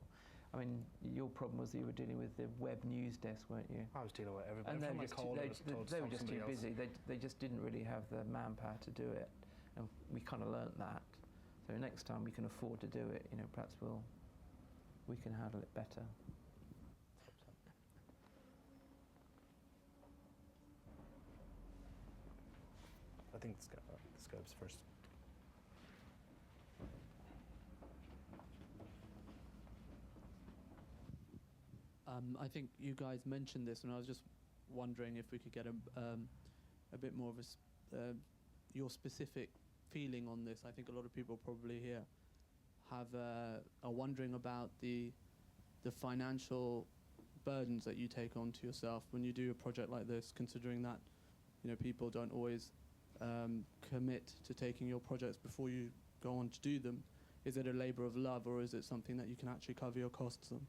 I mean, your problem was that you were dealing with the web news desk, weren't you? I was dealing with everybody. And they were just too busy. They just didn't really have the manpower to do it, and we kind of learnt that. So next time we can afford to do it, perhaps we can handle it better. I think the scope's first. I think you guys mentioned this, and I was just wondering if we could get a bit more of your specific feeling on this. I think a lot of people probably here are wondering about the financial burdens that you take onto yourself when you do a project like this, considering that people don't always commit to taking your projects before you go on to do them. Is it a labour of love, or is it something that you can actually cover your costs on?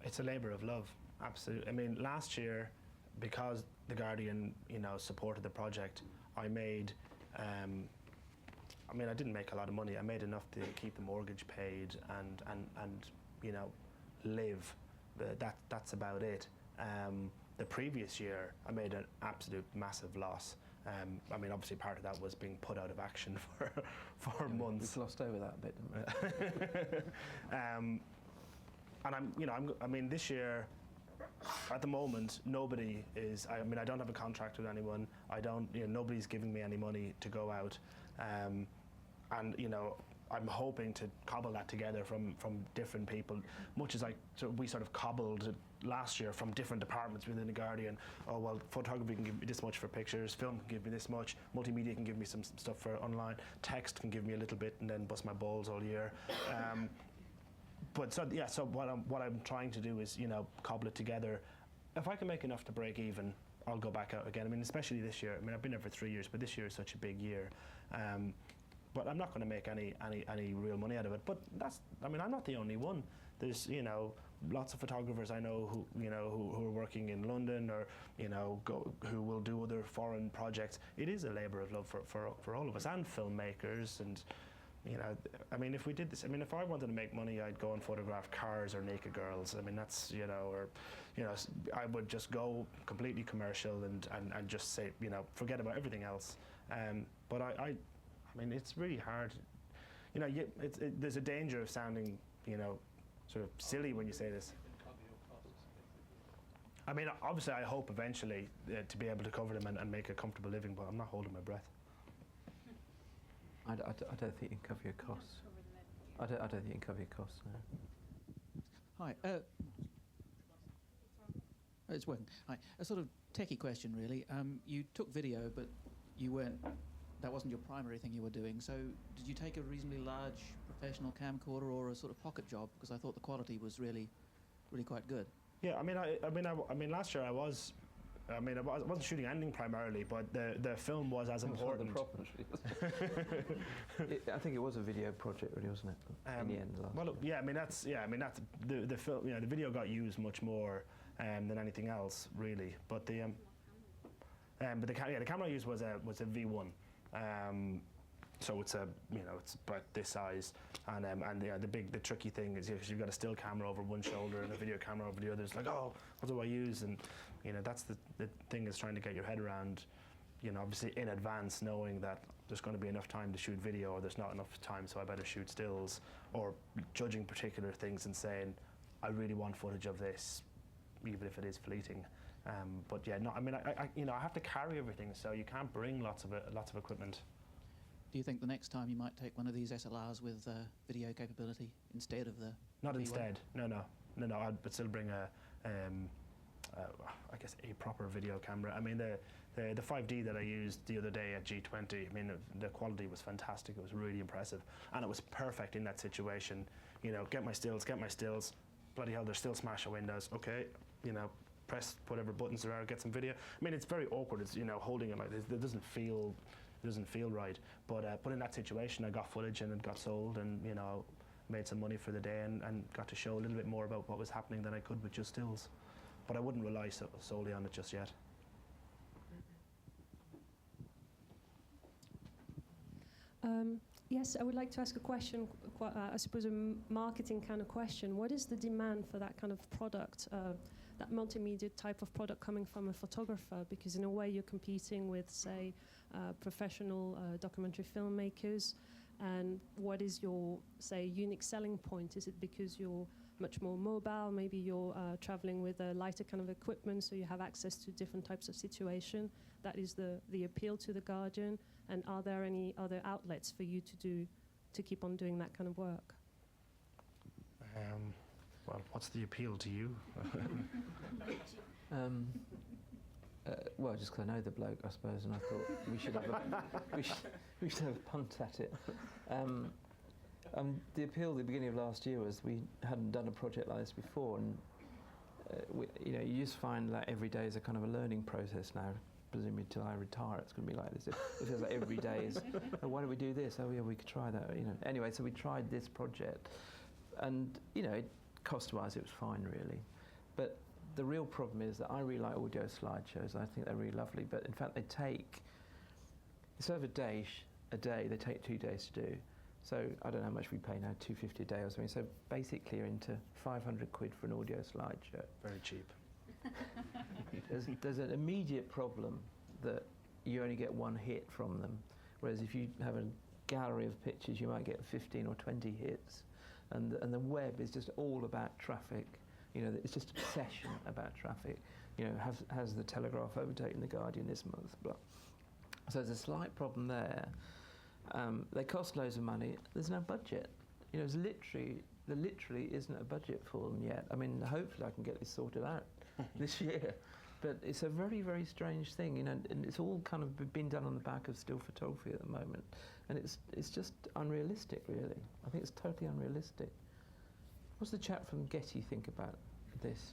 It's a labour of love, absolutely. I mean, last year, because The Guardian, supported the project, I made, I didn't make a lot of money. I made enough to keep the mortgage paid and live. That's about it. The previous year, I made an absolute massive loss. Obviously part of that was being put out of action for months. We've glossed over that a bit, didn't we? And this year, at the moment, nobody is. I don't have a contract with anyone. Nobody's giving me any money to go out, and I'm hoping to cobble that together from different people, much as we sort of cobbled it last year from different departments within The Guardian. Oh, well, photography can give me this much for pictures, film can give me this much, multimedia can give me some stuff for online, text can give me a little bit and then bust my balls all year. So what I'm trying to do is, cobble it together. If I can make enough to break even, I'll go back out again. Especially this year. I've been there for 3 years, but this year is such a big year. But I'm not going to make any real money out of it. But I'm not the only one. There's lots of photographers I know who are working in London or who will do other foreign projects. It is a labour of love for all of us, and filmmakers. And if we did this, if I wanted to make money, I'd go and photograph cars or naked girls. That's I would just go completely commercial and just say forget about everything else. But it's really hard. There's a danger of sounding, sort of silly when you say this. Obviously, I hope eventually to be able to cover them and make a comfortable living, but I'm not holding my breath. I don't think you can cover your costs. I don't think you can cover your costs, no. Hi. It's working. Hi. A sort of techie question, really. You took video, but that wasn't your primary thing you were doing. So did you take a reasonably large professional camcorder or a sort of pocket job? Because I thought the quality was really, really quite good. Yeah, last year I wasn't shooting anything primarily, but the film was as important. I think it was a video project, really, wasn't it? In the end, that's the film. The video got used much more than anything else, really. But the camera I used was a V1. So it's it's about this size, and the tricky thing is you've got a still camera over one shoulder and a video camera over the other. It's like, oh, what do I use? And that's the thing, is trying to get your head around, obviously in advance, knowing that there's going to be enough time to shoot video, or there's not enough time, so I better shoot stills, or judging particular things and saying, I really want footage of this, even if it is fleeting. But yeah, no, I mean, I have to carry everything, so you can't bring lots of equipment. Do you think the next time you might take one of these SLRs with video capability instead of the Not V1? instead, no. I'd still bring I guess a proper video camera. I mean, the 5D that I used the other day at G20, I mean, the quality was fantastic. It was really impressive, and it was perfect in that situation. Get my stills. Bloody hell, they're still smashing windows. Okay, press whatever buttons there are, get some video. I mean, it's very awkward. It's holding it like this. It doesn't feel right. But in that situation, I got footage and it got sold, and made some money for the day, and got to show a little bit more about what was happening than I could with just stills. But I wouldn't rely solely on it just yet. Yes, I would like to ask a question, I suppose a marketing kind of question. What is the demand for that kind of product, that multimedia type of product coming from a photographer? Because in a way you're competing with, say, professional documentary filmmakers. And what is your, say, unique selling point? Is it because you're much more mobile? Maybe you're traveling with a lighter kind of equipment, so you have access to different types of situation. That is the appeal to The Guardian. And are there any other outlets for you to keep on doing that kind of work? Well, what's the appeal to you? Well, just because I know the bloke, I suppose, and I thought we should have a punt at it. The appeal at the beginning of last year was we hadn't done a project like this before, and you just find that every day is a kind of a learning process now. Presumably till I retire, it's going to be like this. It feels like every day is, oh, why don't we do this? Oh yeah, we could try that. Anyway, so we tried this project, and cost-wise it was fine really, but the real problem is that I really like audio slideshows. I think they're really lovely, but in fact they take, instead of a day, they take 2 days to do. So I don't know how much we pay now, $250 a day or something. So basically you're into 500 quid for an audio slideshow. Very cheap. There's an immediate problem that you only get one hit from them, whereas if you have a gallery of pictures, you might get 15 or 20 hits. And the web is just all about traffic. It's just obsession about traffic. Has the Telegraph overtaken the Guardian this month? Blah. So there's a slight problem there. They cost loads of money. There's no budget. There literally isn't a budget for them yet. I mean, hopefully I can get this sorted out this year. But it's a very, very strange thing, and it's all kind of been done on the back of still photography at the moment. And it's just unrealistic, really. I think it's totally unrealistic. What's the chap from Getty think about this?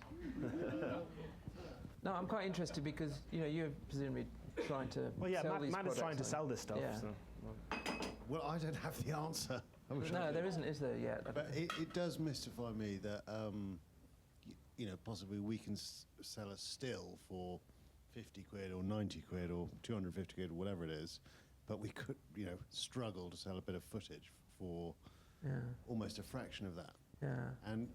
No, I'm quite interested because, you're presumably trying to sell these Matt products. is trying to sell this stuff. Yeah. So. Well, I don't have the answer. No, there isn't, is there yet? But it does mystify me that, possibly we can sell a still for 50 quid or 90 quid or 250 quid or whatever it is, but we could, struggle to sell a bit of footage for almost a fraction of that. Yeah. And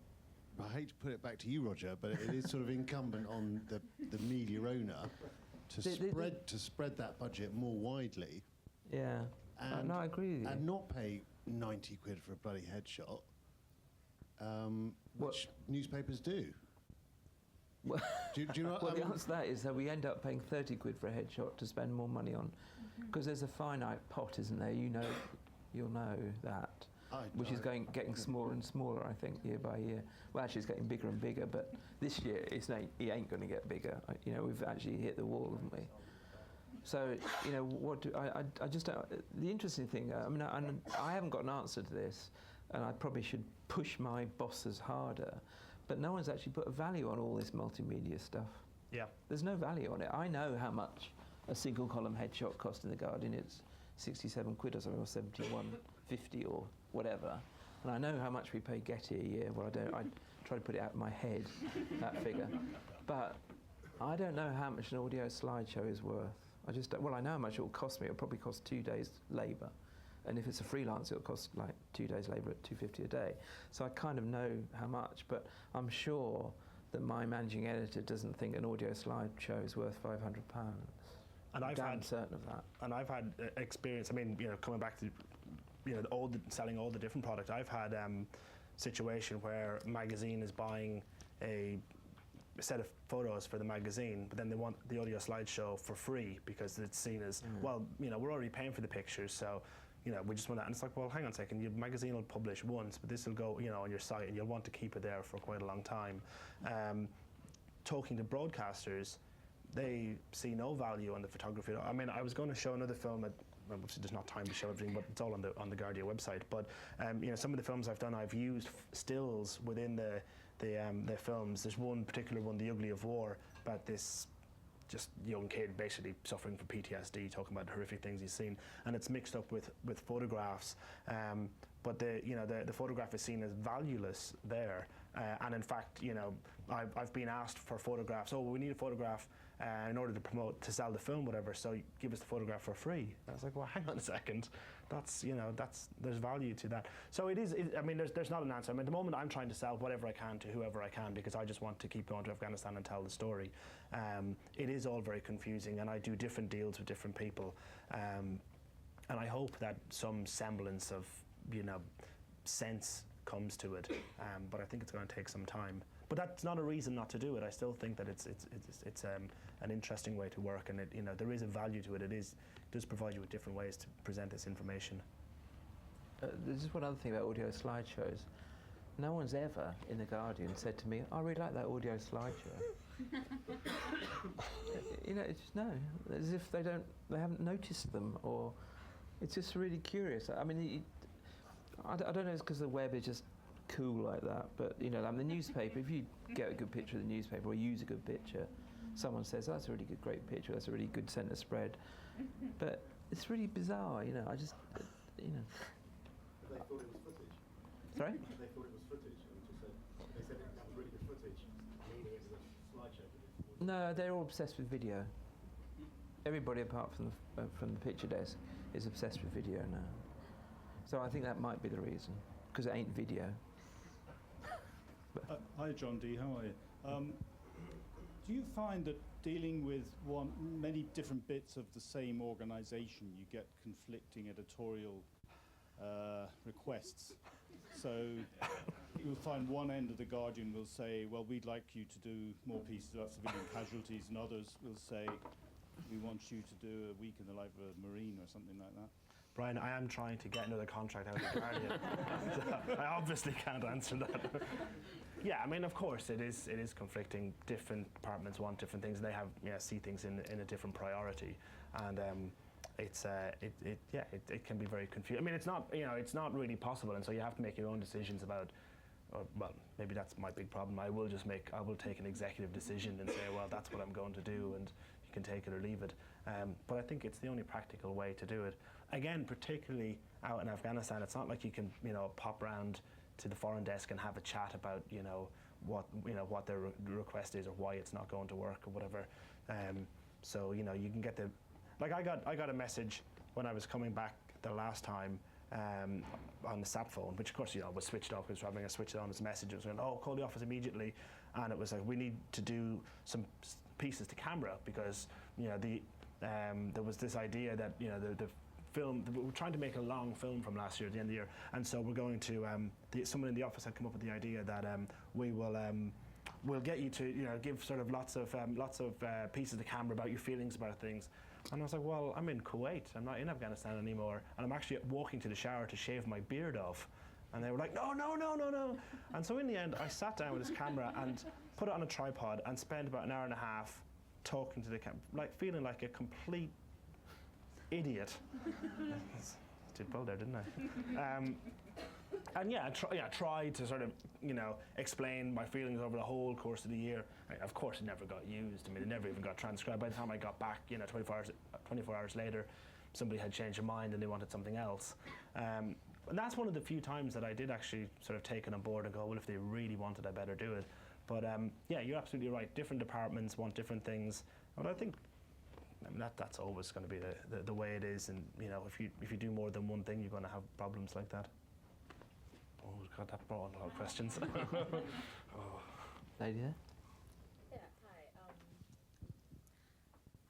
I hate to put it back to you, Roger, but it is sort of incumbent on the media owner to spread that budget more widely. Yeah. And, no, I agree with you. And not pay 90 quid for a bloody headshot, which newspapers do. Well, do you know well, the answer to that is that we end up paying 30 quid for a headshot to spend more money on, because there's a finite pot, isn't there? You'll know that. Which is getting smaller and smaller, I think, year by year. Well, actually, it's getting bigger and bigger, but this year it ain't going to get bigger. We've actually hit the wall, haven't we? So, I just don't. The interesting thing, I haven't got an answer to this, and I probably should push my bosses harder, but no one's actually put a value on all this multimedia stuff. Yeah. There's no value on it. I know how much a single column headshot cost in The Guardian. It's 67 quid or something, or 71.50 or whatever. And I know how much we pay Getty a year. Well, I try to put it out in my head, that figure. But I don't know how much an audio slideshow is worth. I know how much it will cost me. It'll probably cost 2 days' labour. And if it's a freelance, it'll cost like 2 days' labour at $250 a day. So I kind of know how much, but I'm sure that my managing editor doesn't think an audio slideshow is worth £500. And I'm damn certain of that. And I've had experience. I mean, coming back to, selling all the different products. I've had situation where a magazine is buying a set of photos for the magazine, but then they want the audio slideshow for free because it's seen as well. We're already paying for the pictures, so. We just want that, and it's like, well, hang on a second. Your magazine will publish once, but this will go, on your site, and you'll want to keep it there for quite a long time. Talking to broadcasters, they see no value on the photography. I mean, I was going to show another film. Obviously, there's not time to show everything, but it's all on the Guardia website. But some of the films I've done, I've used stills within the films. There's one particular one, The Ugly of War, about this just young kid basically suffering from PTSD, talking about horrific things he's seen, and it's mixed up with photographs. But the photograph is seen as valueless there, and in fact, I've been asked for photographs. Oh, well, we need a photograph in order to sell the film, whatever. So give us the photograph for free. And I was like, well, hang on a second. There's value to that. So it is. I mean, there's not an answer. I mean, at the moment, I'm trying to sell whatever I can to whoever I can because I just want to keep going to Afghanistan and tell the story. It is all very confusing, and I do different deals with different people, and I hope that some semblance of sense comes to it. But I think it's going to take some time. But that's not a reason not to do it. I still think that it's an interesting way to work, and there is a value to it. It does provide you with different ways to present this information. There's just one other thing about audio slideshows. No one's ever in The Guardian said to me, I really like that audio slideshow. It's just no, as if they haven't noticed them, or it's just really curious. I mean, I don't know if it's because the web is just cool like that, but like the newspaper, if you get a good picture of the newspaper or use a good picture, someone says, oh, that's a really great picture, that's a really good centre spread. But it's really bizarre, I just, They thought it was footage. Sorry? They thought it was footage, and they said that was really good footage, meaning it was a slideshow. No, they're all obsessed with video. Everybody apart from the picture desk is obsessed with video now. So I think that might be the reason, because it ain't video. Hi, John D. How are you? Do you find that dealing with many different bits of the same organisation, you get conflicting editorial requests? So you'll find one end of the Guardian will say, well, we'd like you to do more pieces about civilian casualties, and others will say, we want you to do a week in the life of a Marine or something like that. Brian, I am trying to get another contract out of the Guardian. So I obviously can't answer that. Yeah, I mean, of course, it is conflicting. Different departments want different things, and they have see things in a different priority, and it can be very confusing. I mean, it's not really possible, and so you have to make your own decisions about. Well, maybe that's my big problem. I will take an executive decision and say, well, that's what I'm going to do, and you can take it or leave it. But I think it's the only practical way to do it. Again, particularly out in Afghanistan, it's not like you can pop round to the foreign desk and have a chat about what their request is or why it's not going to work or whatever. So you can get the I got a message when I was coming back the last time on the sat phone, which of course was switched off because I switched it on as a message. It was going, oh, call the office immediately, and it was like, we need to do some pieces to camera because there was this idea that the film, we were trying to make a long film from last year at the end of the year, and so we're going to someone in the office had come up with the idea that we'll get you to give sort of lots of pieces to camera about your feelings about things. And I was like, well, I'm in Kuwait, I'm not in Afghanistan anymore, and I'm actually walking to the shower to shave my beard off. And they were like, no. And so in the end, I sat down with this camera and put it on a tripod and spent about an hour and a half talking to the camera, like feeling like a complete idiot. Did well there, didn't I? And I tried to sort of, explain my feelings over the whole course of the year. Of course, it never got used. I mean, it never even got transcribed. By the time I got back, 24 hours later, somebody had changed their mind and they wanted something else. And that's one of the few times that I did actually sort of take it on board and go, well, if they really want it, I better do it. But you're absolutely right. Different departments want different things. But I think I mean, that's always going to be the way it is, and you know, if you do more than one thing, you're going to have problems like that. Oh God, that brought on a lot of questions. Lady there? Yeah,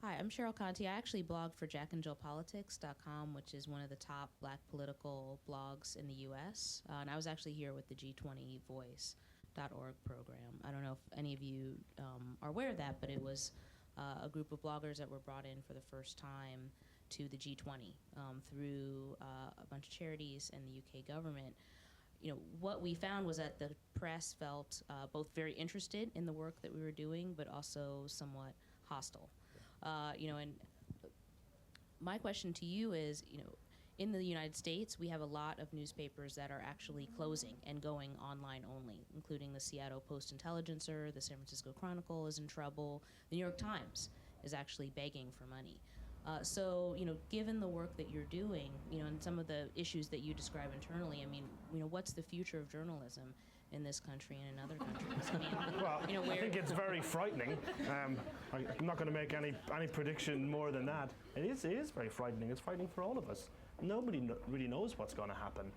hi, I'm Cheryl Conti. I actually blog for jackandjillpolitics.com, which is one of the top black political blogs in the U.S. And I was actually here with the G20voice.org program. I don't know if any of you are aware of that, but it was a group of bloggers that were brought in for the first time to the G20 through a bunch of charities and the UK government. You know, what we found was that the press felt both very interested in the work that we were doing, but also somewhat hostile. You know, and my question to you is, you know, in the United States, we have a lot of newspapers that are actually closing and going online only, including the Seattle Post-Intelligencer, the San Francisco Chronicle is in trouble, the New York Times is actually begging for money. So, you know, given the work that you're doing, you know, and some of the issues that you describe internally, I mean, you know, what's the future of journalism in this country and in other countries? I mean, well, you know, I think it's very frightening. I'm not going to make any prediction more than that. It is very frightening. It's frightening for all of us. Nobody really knows what's going to happen.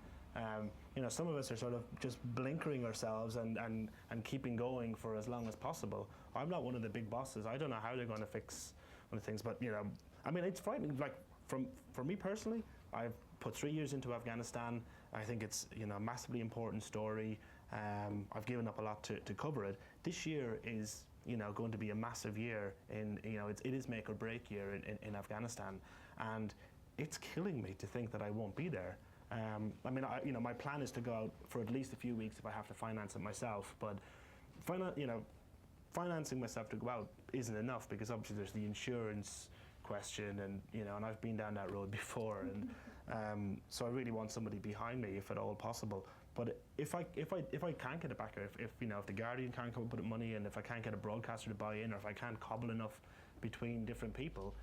You know, some of us are sort of just blinkering ourselves and keeping going for as long as possible. I'm not one of the big bosses. I don't know how they're going to fix one of the things, but you know, I mean, it's frightening. Like for me personally, I've put 3 years into Afghanistan. I think it's, you know, a massively important story. I've given up a lot to cover it. This year is, you know, going to be a massive year in, you know, it is make or break year in Afghanistan, and it's killing me to think that I won't be there. I mean, you know, my plan is to go out for at least a few weeks if I have to finance it myself, but you know, financing myself to go out isn't enough, because obviously there's the insurance question, and you know, and I've been down that road before, and so I really want somebody behind me if at all possible. But if I can't get a backer, if you know, if the Guardian can't come up with money, and if I can't get a broadcaster to buy in, or if I can't cobble enough between different people,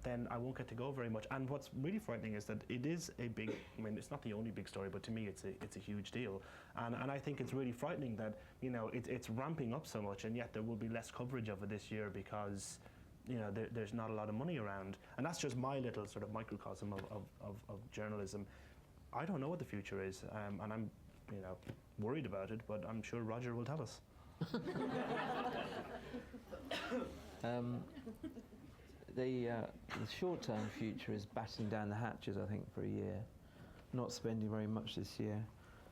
then I won't get to go very much. And what's really frightening is that it is a big, I mean, it's not the only big story, but to me it's a huge deal. And I think it's really frightening that, you know, it's ramping up so much, and yet there will be less coverage of it this year because, you know, there's not a lot of money around. And that's just my little sort of microcosm of journalism. I don't know what the future is, and I'm, you know, worried about it, but I'm sure Roger will tell us. The short-term future is batting down the hatches, I think, for a year, not spending very much this year,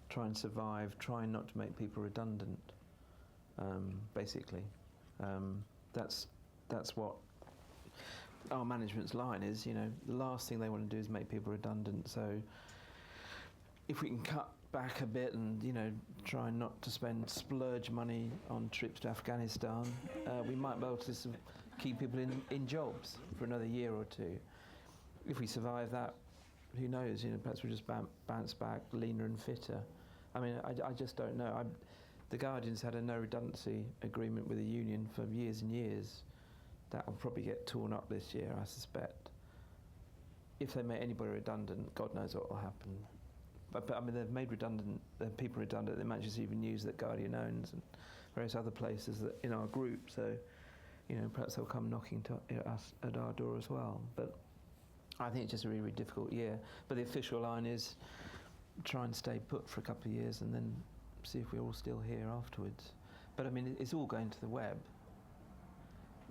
try and survive, trying not to make people redundant, basically. That's what our management's line is, you know. The last thing they want to do is make people redundant, so if we can cut back a bit and, you know, try not to splurge money on trips to Afghanistan, we might be able to keep people in jobs for another year or two. If we survive that, who knows, you know, perhaps we'll just bounce back leaner and fitter. I mean, I just don't know. The Guardian's had a no redundancy agreement with the union for years and years. That will probably get torn up this year, I suspect. If they make anybody redundant, God knows what will happen. But I mean, they've made people redundant at the Manchester Evening News that Guardian owns, and various other places that in our group. So, you know, perhaps they'll come knocking to us at our door as well. But I think it's just a really, really difficult year. But the official line is try and stay put for a couple of years and then see if we're all still here afterwards. But I mean, it's all going to the web.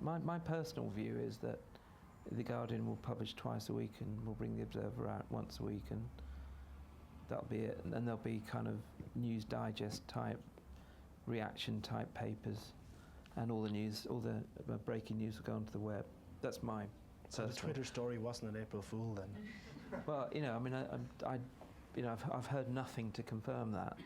My personal view is that the Guardian will publish twice a week and we'll bring the Observer out once a week, and that'll be it. And there'll be kind of News Digest type, reaction type papers, and all the news, all the breaking news will go onto the web. That's my. So the Twitter story wasn't an April Fool then? Well, you know, I mean, you know, I've heard nothing to confirm that,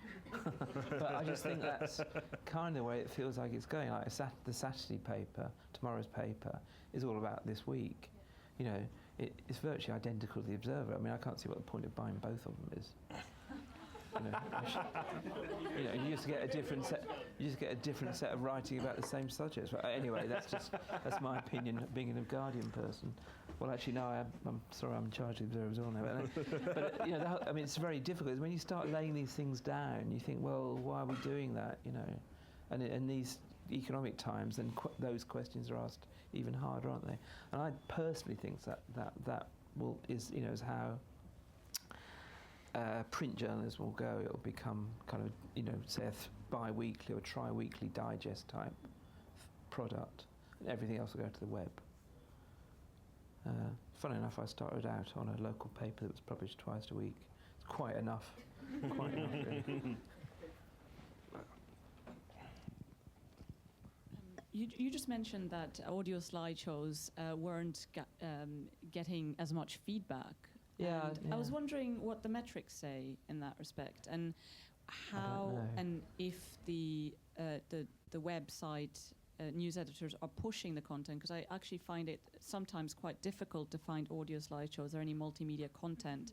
but I just think that's kind of the way it feels like it's going. Like the Saturday paper, tomorrow's paper, is all about this week. You know, it's virtually identical to the Observer. I mean, I can't see what the point of buying both of them is. You know, you used to get a different set. You just get a different set of writing about the same subjects. But anyway, that's my opinion, being a Guardian person. Well, actually, no, I'm sorry, I'm in charge of the Observer as well now. But you know, I mean, it's very difficult. When you start laying these things down, you think, well, why are we doing that? You know, and these economic times, then those questions are asked even harder, aren't they? And I personally think that is how print journalism will go. It'll become kind of, say a bi-weekly or tri-weekly digest type product, and everything else will go to the web. Funny enough, I started out on a local paper that was published twice a week. It's quite enough. Quite enough, really. You just mentioned that audio slideshows weren't getting as much feedback. Yeah, and I was wondering what the metrics say in that respect, and how and if the website news editors are pushing the content, because I actually find it sometimes quite difficult to find audio slideshows or any multimedia content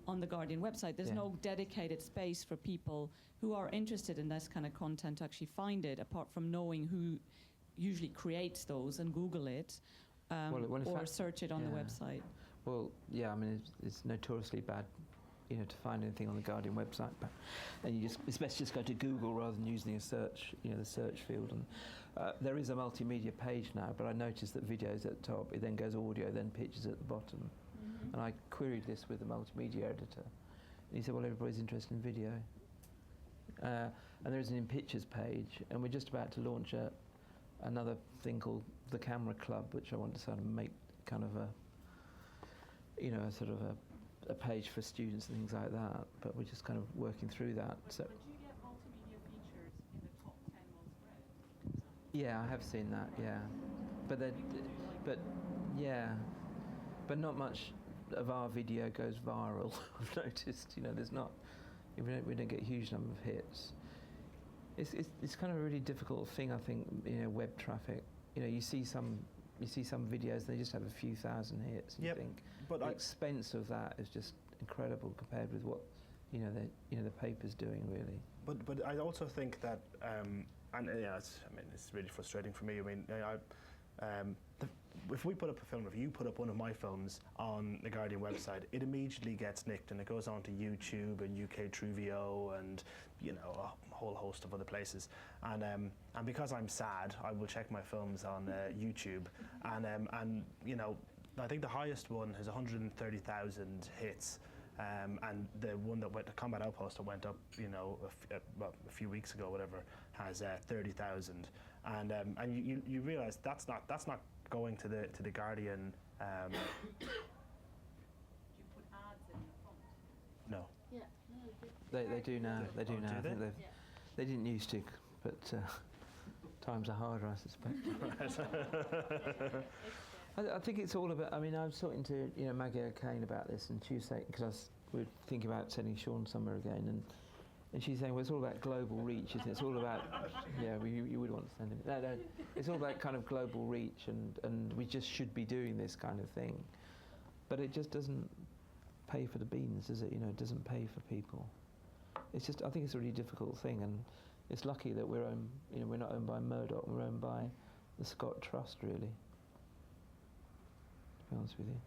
on the Guardian website. There's no dedicated space for people who are interested in this kind of content to actually find it, apart from knowing who usually creates those and Google it, or search it on the website. Well, yeah, I mean, it's notoriously bad, to find anything on the Guardian website, and it's best just go to Google rather than using a search, the search field. And there is a multimedia page now, but I noticed that video's at the top, it then goes audio, then pictures at the bottom. And I queried this with the multimedia editor, and he said, well, everybody's interested in video. And there is an in pictures page, and we're just about to launch another thing called the Camera Club, which I want to sort of make kind of a page for students and things like that. But we're just kind of working through that. So. But you get multimedia features in the top 10 most read? Yeah, I have seen that. Yeah, but not much of our video goes viral. I've noticed. There's not. We don't get a huge number of hits. It's kind of a really difficult thing, I think. Web traffic. You see some videos, they just have a few thousand hits. And you think, but the expense of that is just incredible compared with what the paper's doing, really. But I also think that, it's really frustrating for me. I mean, if we put up a film, if you put up one of my films on the Guardian website, it immediately gets nicked and it goes on to YouTube and UK Truvio and a whole host of other places. And because I'm sad, I will check my films on YouTube, and I think the highest one has 130,000 hits. And the one that went to Combat Outpost that went up, a few weeks ago, whatever, has 30,000. And you realise that's not going to the Guardian. Do you put ads in the font? No. Yeah. They do now. They do now. Do I think they didn't used to, but times are harder, I suspect. I think it's all about. I mean, I was talking to Maggie O'Kane about this, and she was saying, because we were thinking about sending Sean somewhere again, and she's saying, well, it's all about global reach, isn't it? It's all about, you would want to send him. No, it's all about kind of global reach, and we just should be doing this kind of thing, but it just doesn't pay for the beans, does it? It doesn't pay for people. It's just, I think it's a really difficult thing, and it's lucky that we're not owned by Murdoch, we're owned by the Scott Trust, really. To be honest with you.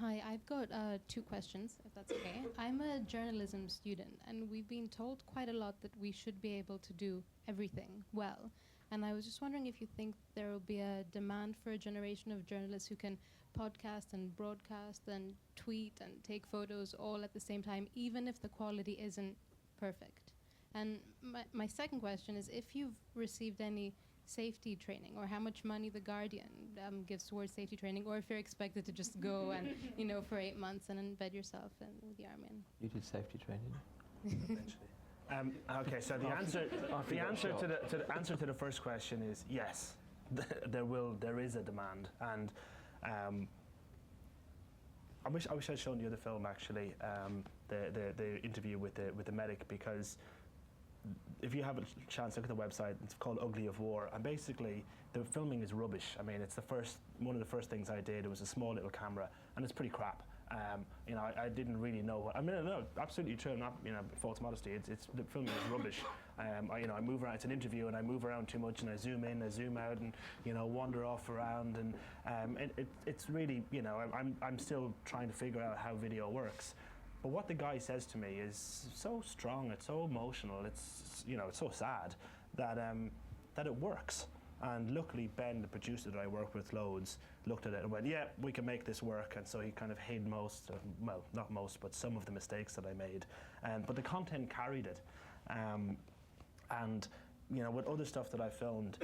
Hi, I've got 2 questions, if that's okay. I'm a journalism student, and we've been told quite a lot that we should be able to do everything well. And I was just wondering if you think there will be a demand for a generation of journalists who can podcast and broadcast and tweet and take photos all at the same time, even if the quality isn't perfect. And my second question is if you've received any safety training, or how much money the Guardian gives towards safety training, or if you're expected to just go and for 8 months and embed yourself in the army. You did safety training. Eventually. Okay, so the answer to the first question is yes. There is a demand, and I wish I'd shown you the film actually, the interview with the medic, because if you have a chance to look at the website, it's called Ugly of War, and basically the filming is rubbish. I mean, it's one of the first things I did. It was a small little camera, and it's pretty crap. I didn't really know what. I mean, no, absolutely true. Not, false modesty. It's the filming is rubbish. I move around. It's an interview, and I move around too much, and I zoom in, I zoom out, and wander off around, and it's really, I'm still trying to figure out how video works. But what the guy says to me is so strong, it's so emotional, it's, you know, it's so sad that that it works. And luckily Ben, the producer that I work with loads, looked at it and went, yeah, we can make this work. And so he kind of hid most, well, not most, but some of the mistakes that I made. But the content carried it. And, you know, with other stuff that I filmed,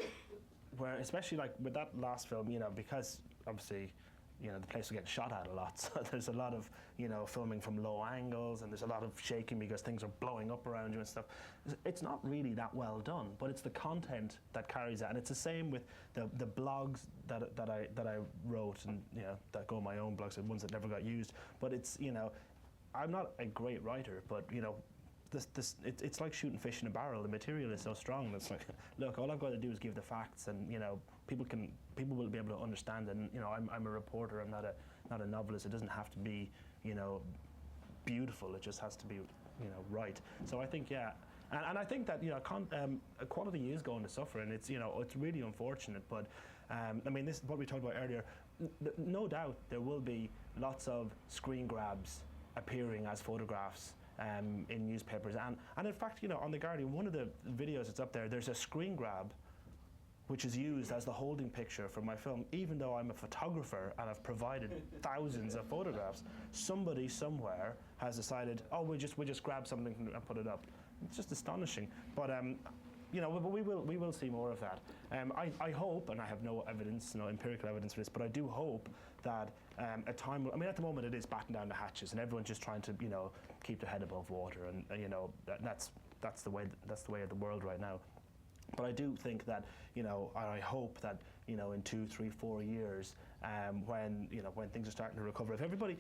where especially like with that last film, you know, because obviously, you know, the place was getting shot at a lot, so there's a lot of, you know, filming from low angles, and there's a lot of shaking because things are blowing up around you and stuff. It's not really that well done, but it's the content that carries that, and it's the same with the blogs that I wrote, and, you know, that go on my own blogs, the ones that never got used. But it's, you know, I'm not a great writer, but, you know, it's like shooting fish in a barrel. The material is so strong. It's like, look, all I've got to do is give the facts, and, you know, people will be able to understand. And, you know, I'm a reporter. I'm not a novelist. It doesn't have to be, you know, beautiful. It just has to be, you know, right. So I think, yeah, and I think that, you know, quality is going to suffer, and it's, you know, it's really unfortunate. But I mean, this is what we talked about earlier. No doubt there will be lots of screen grabs appearing as photographs in newspapers, and in fact, you know, on The Guardian, one of the videos that's up there, there's a screen grab which is used as the holding picture for my film. Even though I'm a photographer and I've provided thousands of photographs, somebody somewhere has decided, oh, we just grab something and put it up. It's just astonishing. But you know, but we will see more of that. I hope, and I have no evidence, no empirical evidence for this, but I do hope that a time will, I mean, at the moment it is batten down the hatches, and everyone's just trying to, you know, keep their head above water, and you know, that's the way of the world right now. But I do think that, you know, I hope that, you know, in 2, 3, 4 years, when things are starting to recover, if everybody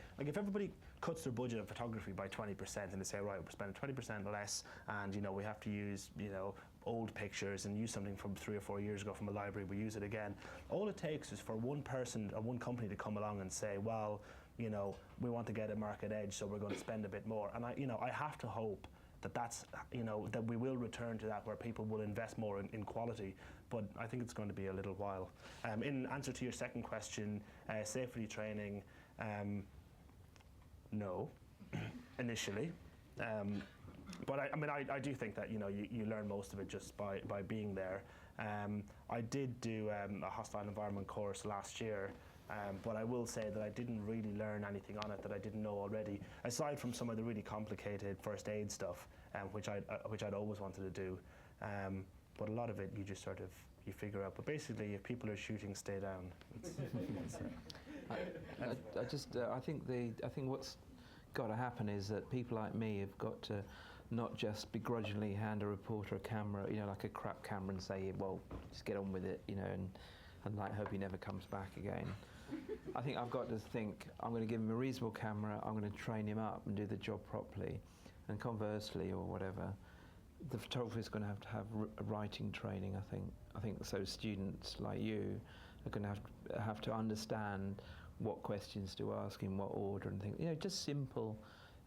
cuts their budget of photography by 20%, and they say, right, we're spending 20% less, and, you know, we have to use, you know, old pictures and use something from 3 or 4 years ago from a library, we use it again. All it takes is for one person or one company to come along and say, well, you know, we want to get a market edge, so we're going to spend a bit more. And I have to hope that's, you know, that we will return to that, where people will invest more in quality, but I think it's going to be a little while. In answer to your second question, safety training, no, initially. But I do think that, you know, you learn most of it just by being there. I did do a hostile environment course last year, but I will say that I didn't really learn anything on it that I didn't know already, aside from some of the really complicated first aid stuff, which I'd always wanted to do. But a lot of it you just sort of figure out. But basically, if people are shooting, stay down. I think what's got to happen is that people like me have got to not just begrudgingly hand a reporter a camera, you know, like a crap camera, and say, well, just get on with it, you know, and like hope he never comes back again. I think I've got to think, I'm going to give him a reasonable camera, I'm going to train him up and do the job properly, and conversely, or whatever, the photographer is going to have writing training, I think so students like you are going to have to understand what questions to ask, in what order, and things, you know, just simple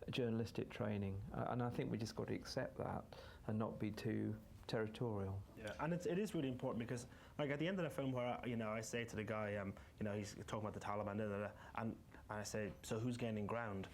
journalistic training, and I think we just got to accept that and not be too territorial. Yeah, and it is really important, because, like, at the end of the film, where I say to the guy, you know, he's talking about the Taliban, and I say, so who's gaining ground?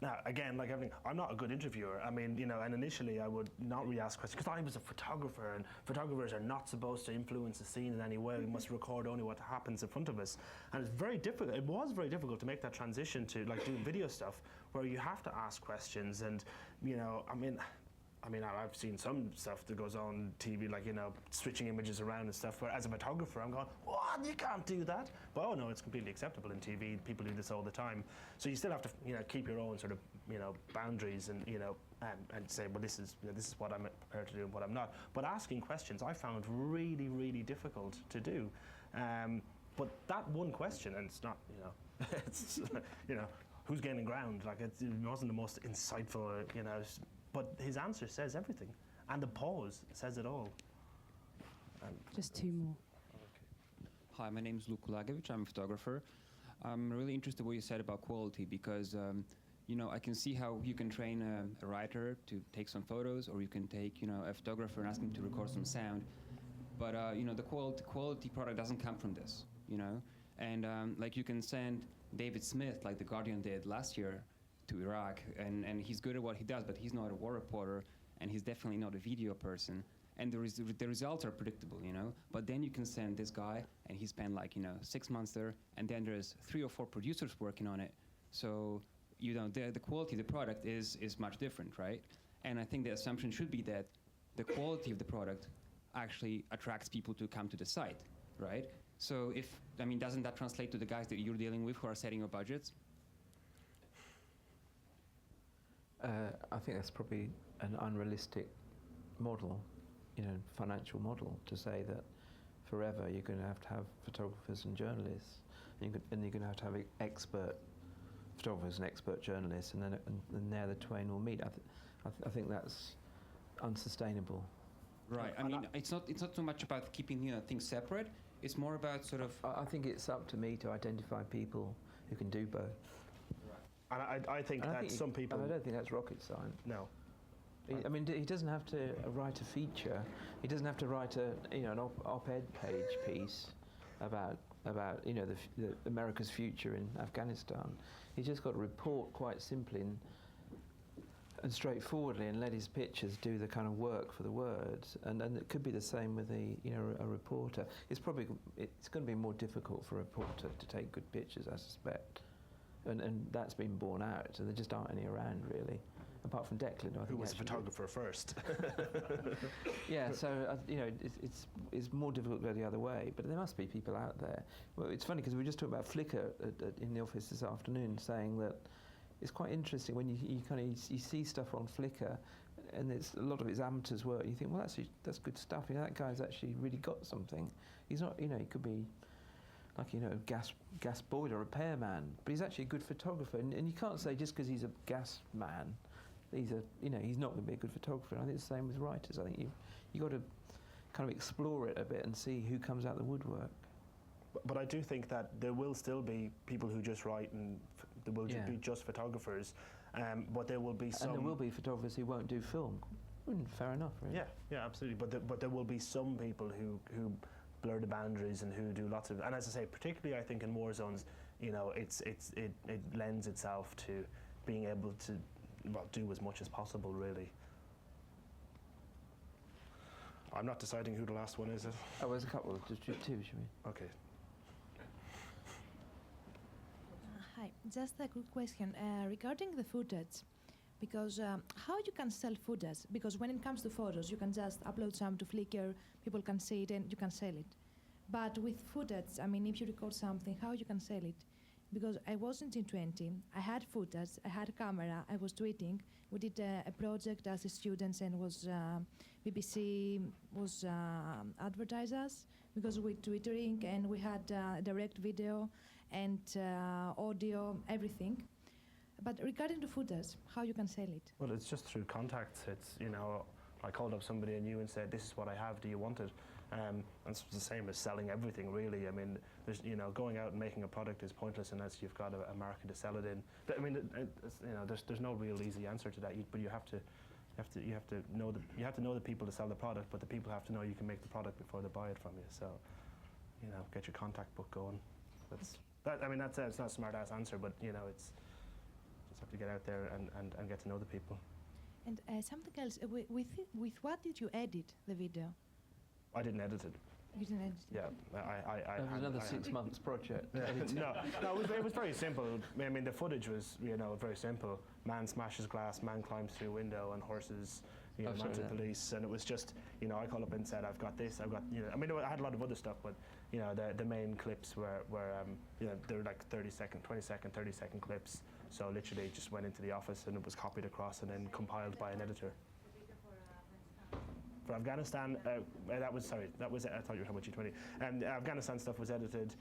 Now, again, like everything, I'm not a good interviewer. I mean, you know, and initially I would not really ask questions, because I was a photographer, and photographers are not supposed to influence the scene in any way. We must record only what happens in front of us. And it's very difficult. It was very difficult to make that transition to, like, doing video stuff, where you have to ask questions. And, you know, I mean, I've seen some stuff that goes on TV, like, you know, switching images around and stuff, where as a photographer I'm going, what, you can't do that? But, oh no, it's completely acceptable in TV, people do this all the time. So you still have to, you know, keep your own sort of, you know, boundaries, and, you know, and say, well, this is what I'm prepared to do and what I'm not. But asking questions I found really, really difficult to do. But that one question, and it's not, you know, it's, you know, who's gaining ground? Like, it wasn't the most insightful, you know, but his answer says everything, and the pause says it all. Just 2 more. Hi, my name is Luke Kulagevic. I'm a photographer. I'm really interested in what you said about quality, because you know, I can see how you can train a writer to take some photos, or you can take, you know, a photographer and ask him to record some sound. But you know, the quality product doesn't come from this, you know. And like, you can send David Smith, like The Guardian did last year, to Iraq, and he's good at what he does, but he's not a war reporter, and he's definitely not a video person. And the results are predictable, you know. But then you can send this guy, and he spent like 6 months there, and then there's 3 or 4 producers working on it. So the quality of the product is much different, right? And I think the assumption should be that the quality of the product actually attracts people to come to the site, right? So doesn't that translate to the guys that you're dealing with who are setting your budgets? I think that's probably an unrealistic model, financial model, to say that forever you're going to have photographers and journalists, and you're going to have expert photographers and expert journalists, and there the twain will meet. I think that's unsustainable. Right. I mean, it's not so much about keeping things separate. It's more about sort of. I think it's up to me to identify people who can do both. And I think that some people. I don't think that's rocket science. No. I mean, he doesn't have to write a feature. He doesn't have to write an op-ed page piece about the America's future in Afghanistan. He's just got to report quite simply and straightforwardly, and let his pictures do the kind of work for the words. And it could be the same with a reporter. It's going to be more difficult for a reporter to take good pictures, I suspect. And that's been borne out. So there just aren't any around really. Apart from Declan, who was a photographer first. Yeah, so it's more difficult to go the other way. But there must be people out there. Well, it's funny because we were just talking about Flickr in the office this afternoon, saying that it's quite interesting when you see stuff on Flickr, and a lot of it's amateurs' work. You think, well, that's good stuff. That guy's actually really got something. He's not, he could be like gas boiler repairman, but he's actually a good photographer. And you can't say just because he's a gas man. He's not going to be a good photographer. And I think it's the same with writers. I think you got to kind of explore it a bit and see who comes out the woodwork. But I do think that there will still be people who just write, and there will be just photographers. But there will be some. And there will be photographers who won't do film. Fair enough, really. Yeah, absolutely. But there will be some people who blur the boundaries and who do lots of. And as I say, particularly I think in war zones, it lends itself to being able to. Well, do as much as possible, really. I'm not deciding who the last one is. Oh, there's a couple. Just 2, should we? Okay. Hi, just a quick question regarding the footage, because how you can sell footage? Because when it comes to photos, you can just upload some to Flickr, people can see it, and you can sell it. But with footage, I mean, if you record something, how you can sell it? Because I wasn't in 20, I had footage, I had a camera, I was tweeting. We did a project as students, and was BBC was advertise us because we're twittering, and we had direct video and audio, everything. But regarding the footage, how you can sell it? Well, it's just through contacts. It's I called up somebody I knew and said, "This is what I have. Do you want it?" And it's the same as selling everything, really. I mean, there's going out and making a product is pointless unless you've got a market to sell it in. But I mean, there's no real easy answer to that. But you have to know the people to sell the product, but the people have to know you can make the product before they buy it from you. So, get your contact book going. It's not a smart ass answer, but it's just have to get out there and get to know the people. And something else, with what did you edit the video? I didn't edit it. You didn't edit it? Yeah, I That was another 6 months project. No, it was very simple. I mean, the footage was, very simple. Man smashes glass, man climbs through a window, and horses, mounted police. And it was just, I called up and said, I've got this, I've got, I had a lot of other stuff, but, the main clips were they were like 20-second, 30-second clips. So literally just went into the office and it was copied across and then compiled by an editor. For Afghanistan, that was I thought you were talking about G20. The Afghanistan stuff was edited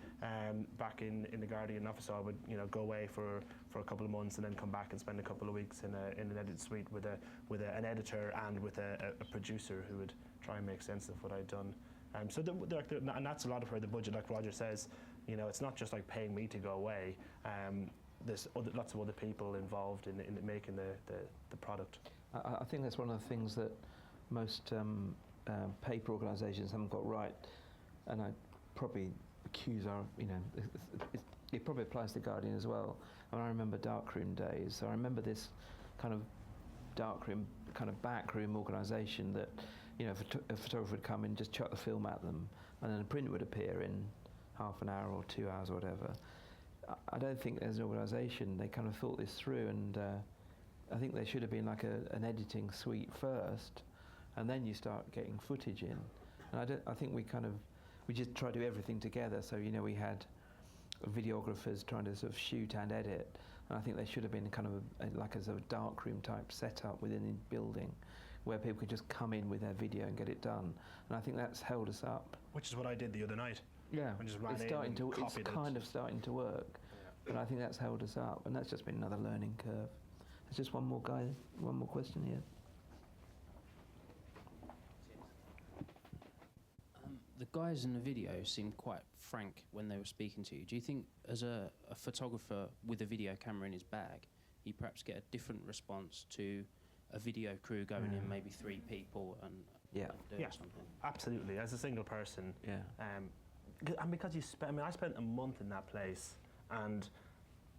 back in the Guardian office. So I would go away for a couple of months and then come back and spend a couple of weeks in an edit suite with an editor and with a producer who would try and make sense of what I'd done. And that's a lot of where the budget, like Roger says, it's not just like paying me to go away. There's lots of other people involved in making the product. I think that's one of the things that most paper organisations haven't got right, and I probably accuse our, it probably applies to Guardian as well. I mean, I remember darkroom days. So I remember this kind of darkroom, kind of backroom organisation that, you know, a photographer would come in, just chuck the film at them, and then a print would appear in half an hour or 2 hours or whatever. I don't think as an organisation they kind of thought this through, and I think there should have been like an editing suite first, and then you start getting footage in. And I think we just try to do everything together. So, you know, we had videographers trying to sort of shoot and edit, and I think there should have been kind of like a sort of darkroom type setup within the building where people could just come in with their video and get it done. And I think that's held us up. Which is what I did the other night. Yeah, I just ran it's kind of starting to work, but I think that's held us up, and that's just been another learning curve. There's just one more question here. The guys in the video seemed quite frank when they were speaking to you. Do you think, as a photographer with a video camera in his bag, you perhaps get a different response to a video crew going in, maybe 3 people, and doing something? Absolutely. As a single person, and because I spent a month in that place, and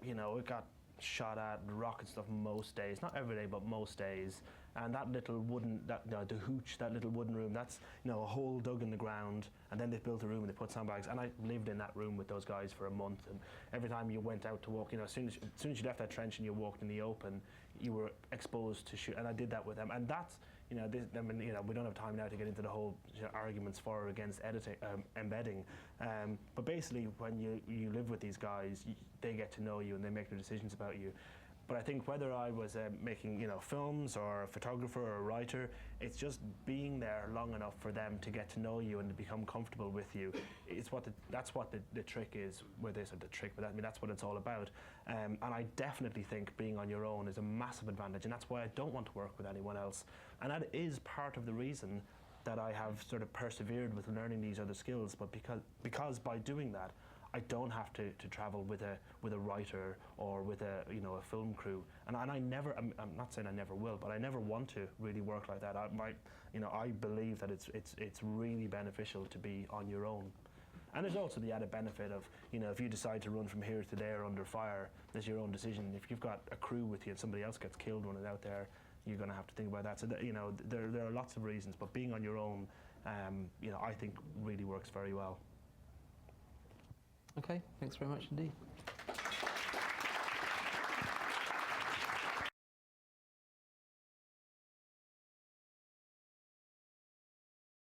you know, it got shot at, rocket stuff most days, not every day, but most days. And that little wooden, the hooch, that little wooden room, that's, you know, a hole dug in the ground, and then they built a room and they put sandbags. And I lived in that room with those guys for a month, and every time you went out to walk, you know, as soon as you left that trench and you walked in the open, you were exposed to shoot. And I did that with them, and that's, you know, I mean, you know, we don't have time now to get into the whole, you know, arguments for or against editing, embedding. But basically, when you live with these guys, they get to know you and they make their decisions about you. But I think whether I was making, you know, films or a photographer or a writer, it's just being there long enough for them to get to know you and to become comfortable with you. That's what the trick is with this, or the trick, but I mean, that's what it's all about. And I definitely think being on your own is a massive advantage, and that's why I don't want to work with anyone else. And that is part of the reason that I have sort of persevered with learning these other skills, but because by doing that, I don't have to travel with a writer or with a film crew, and I never. I'm not saying I never will, but I never want to really work like that. I believe that it's really beneficial to be on your own, and there's also the added benefit of, you know, if you decide to run from here to there under fire, there's your own decision. If you've got a crew with you and somebody else gets killed running out there, you're going to have to think about that. So you know, there are lots of reasons, but being on your own, you know, I think really works very well. Okay, thanks very much indeed.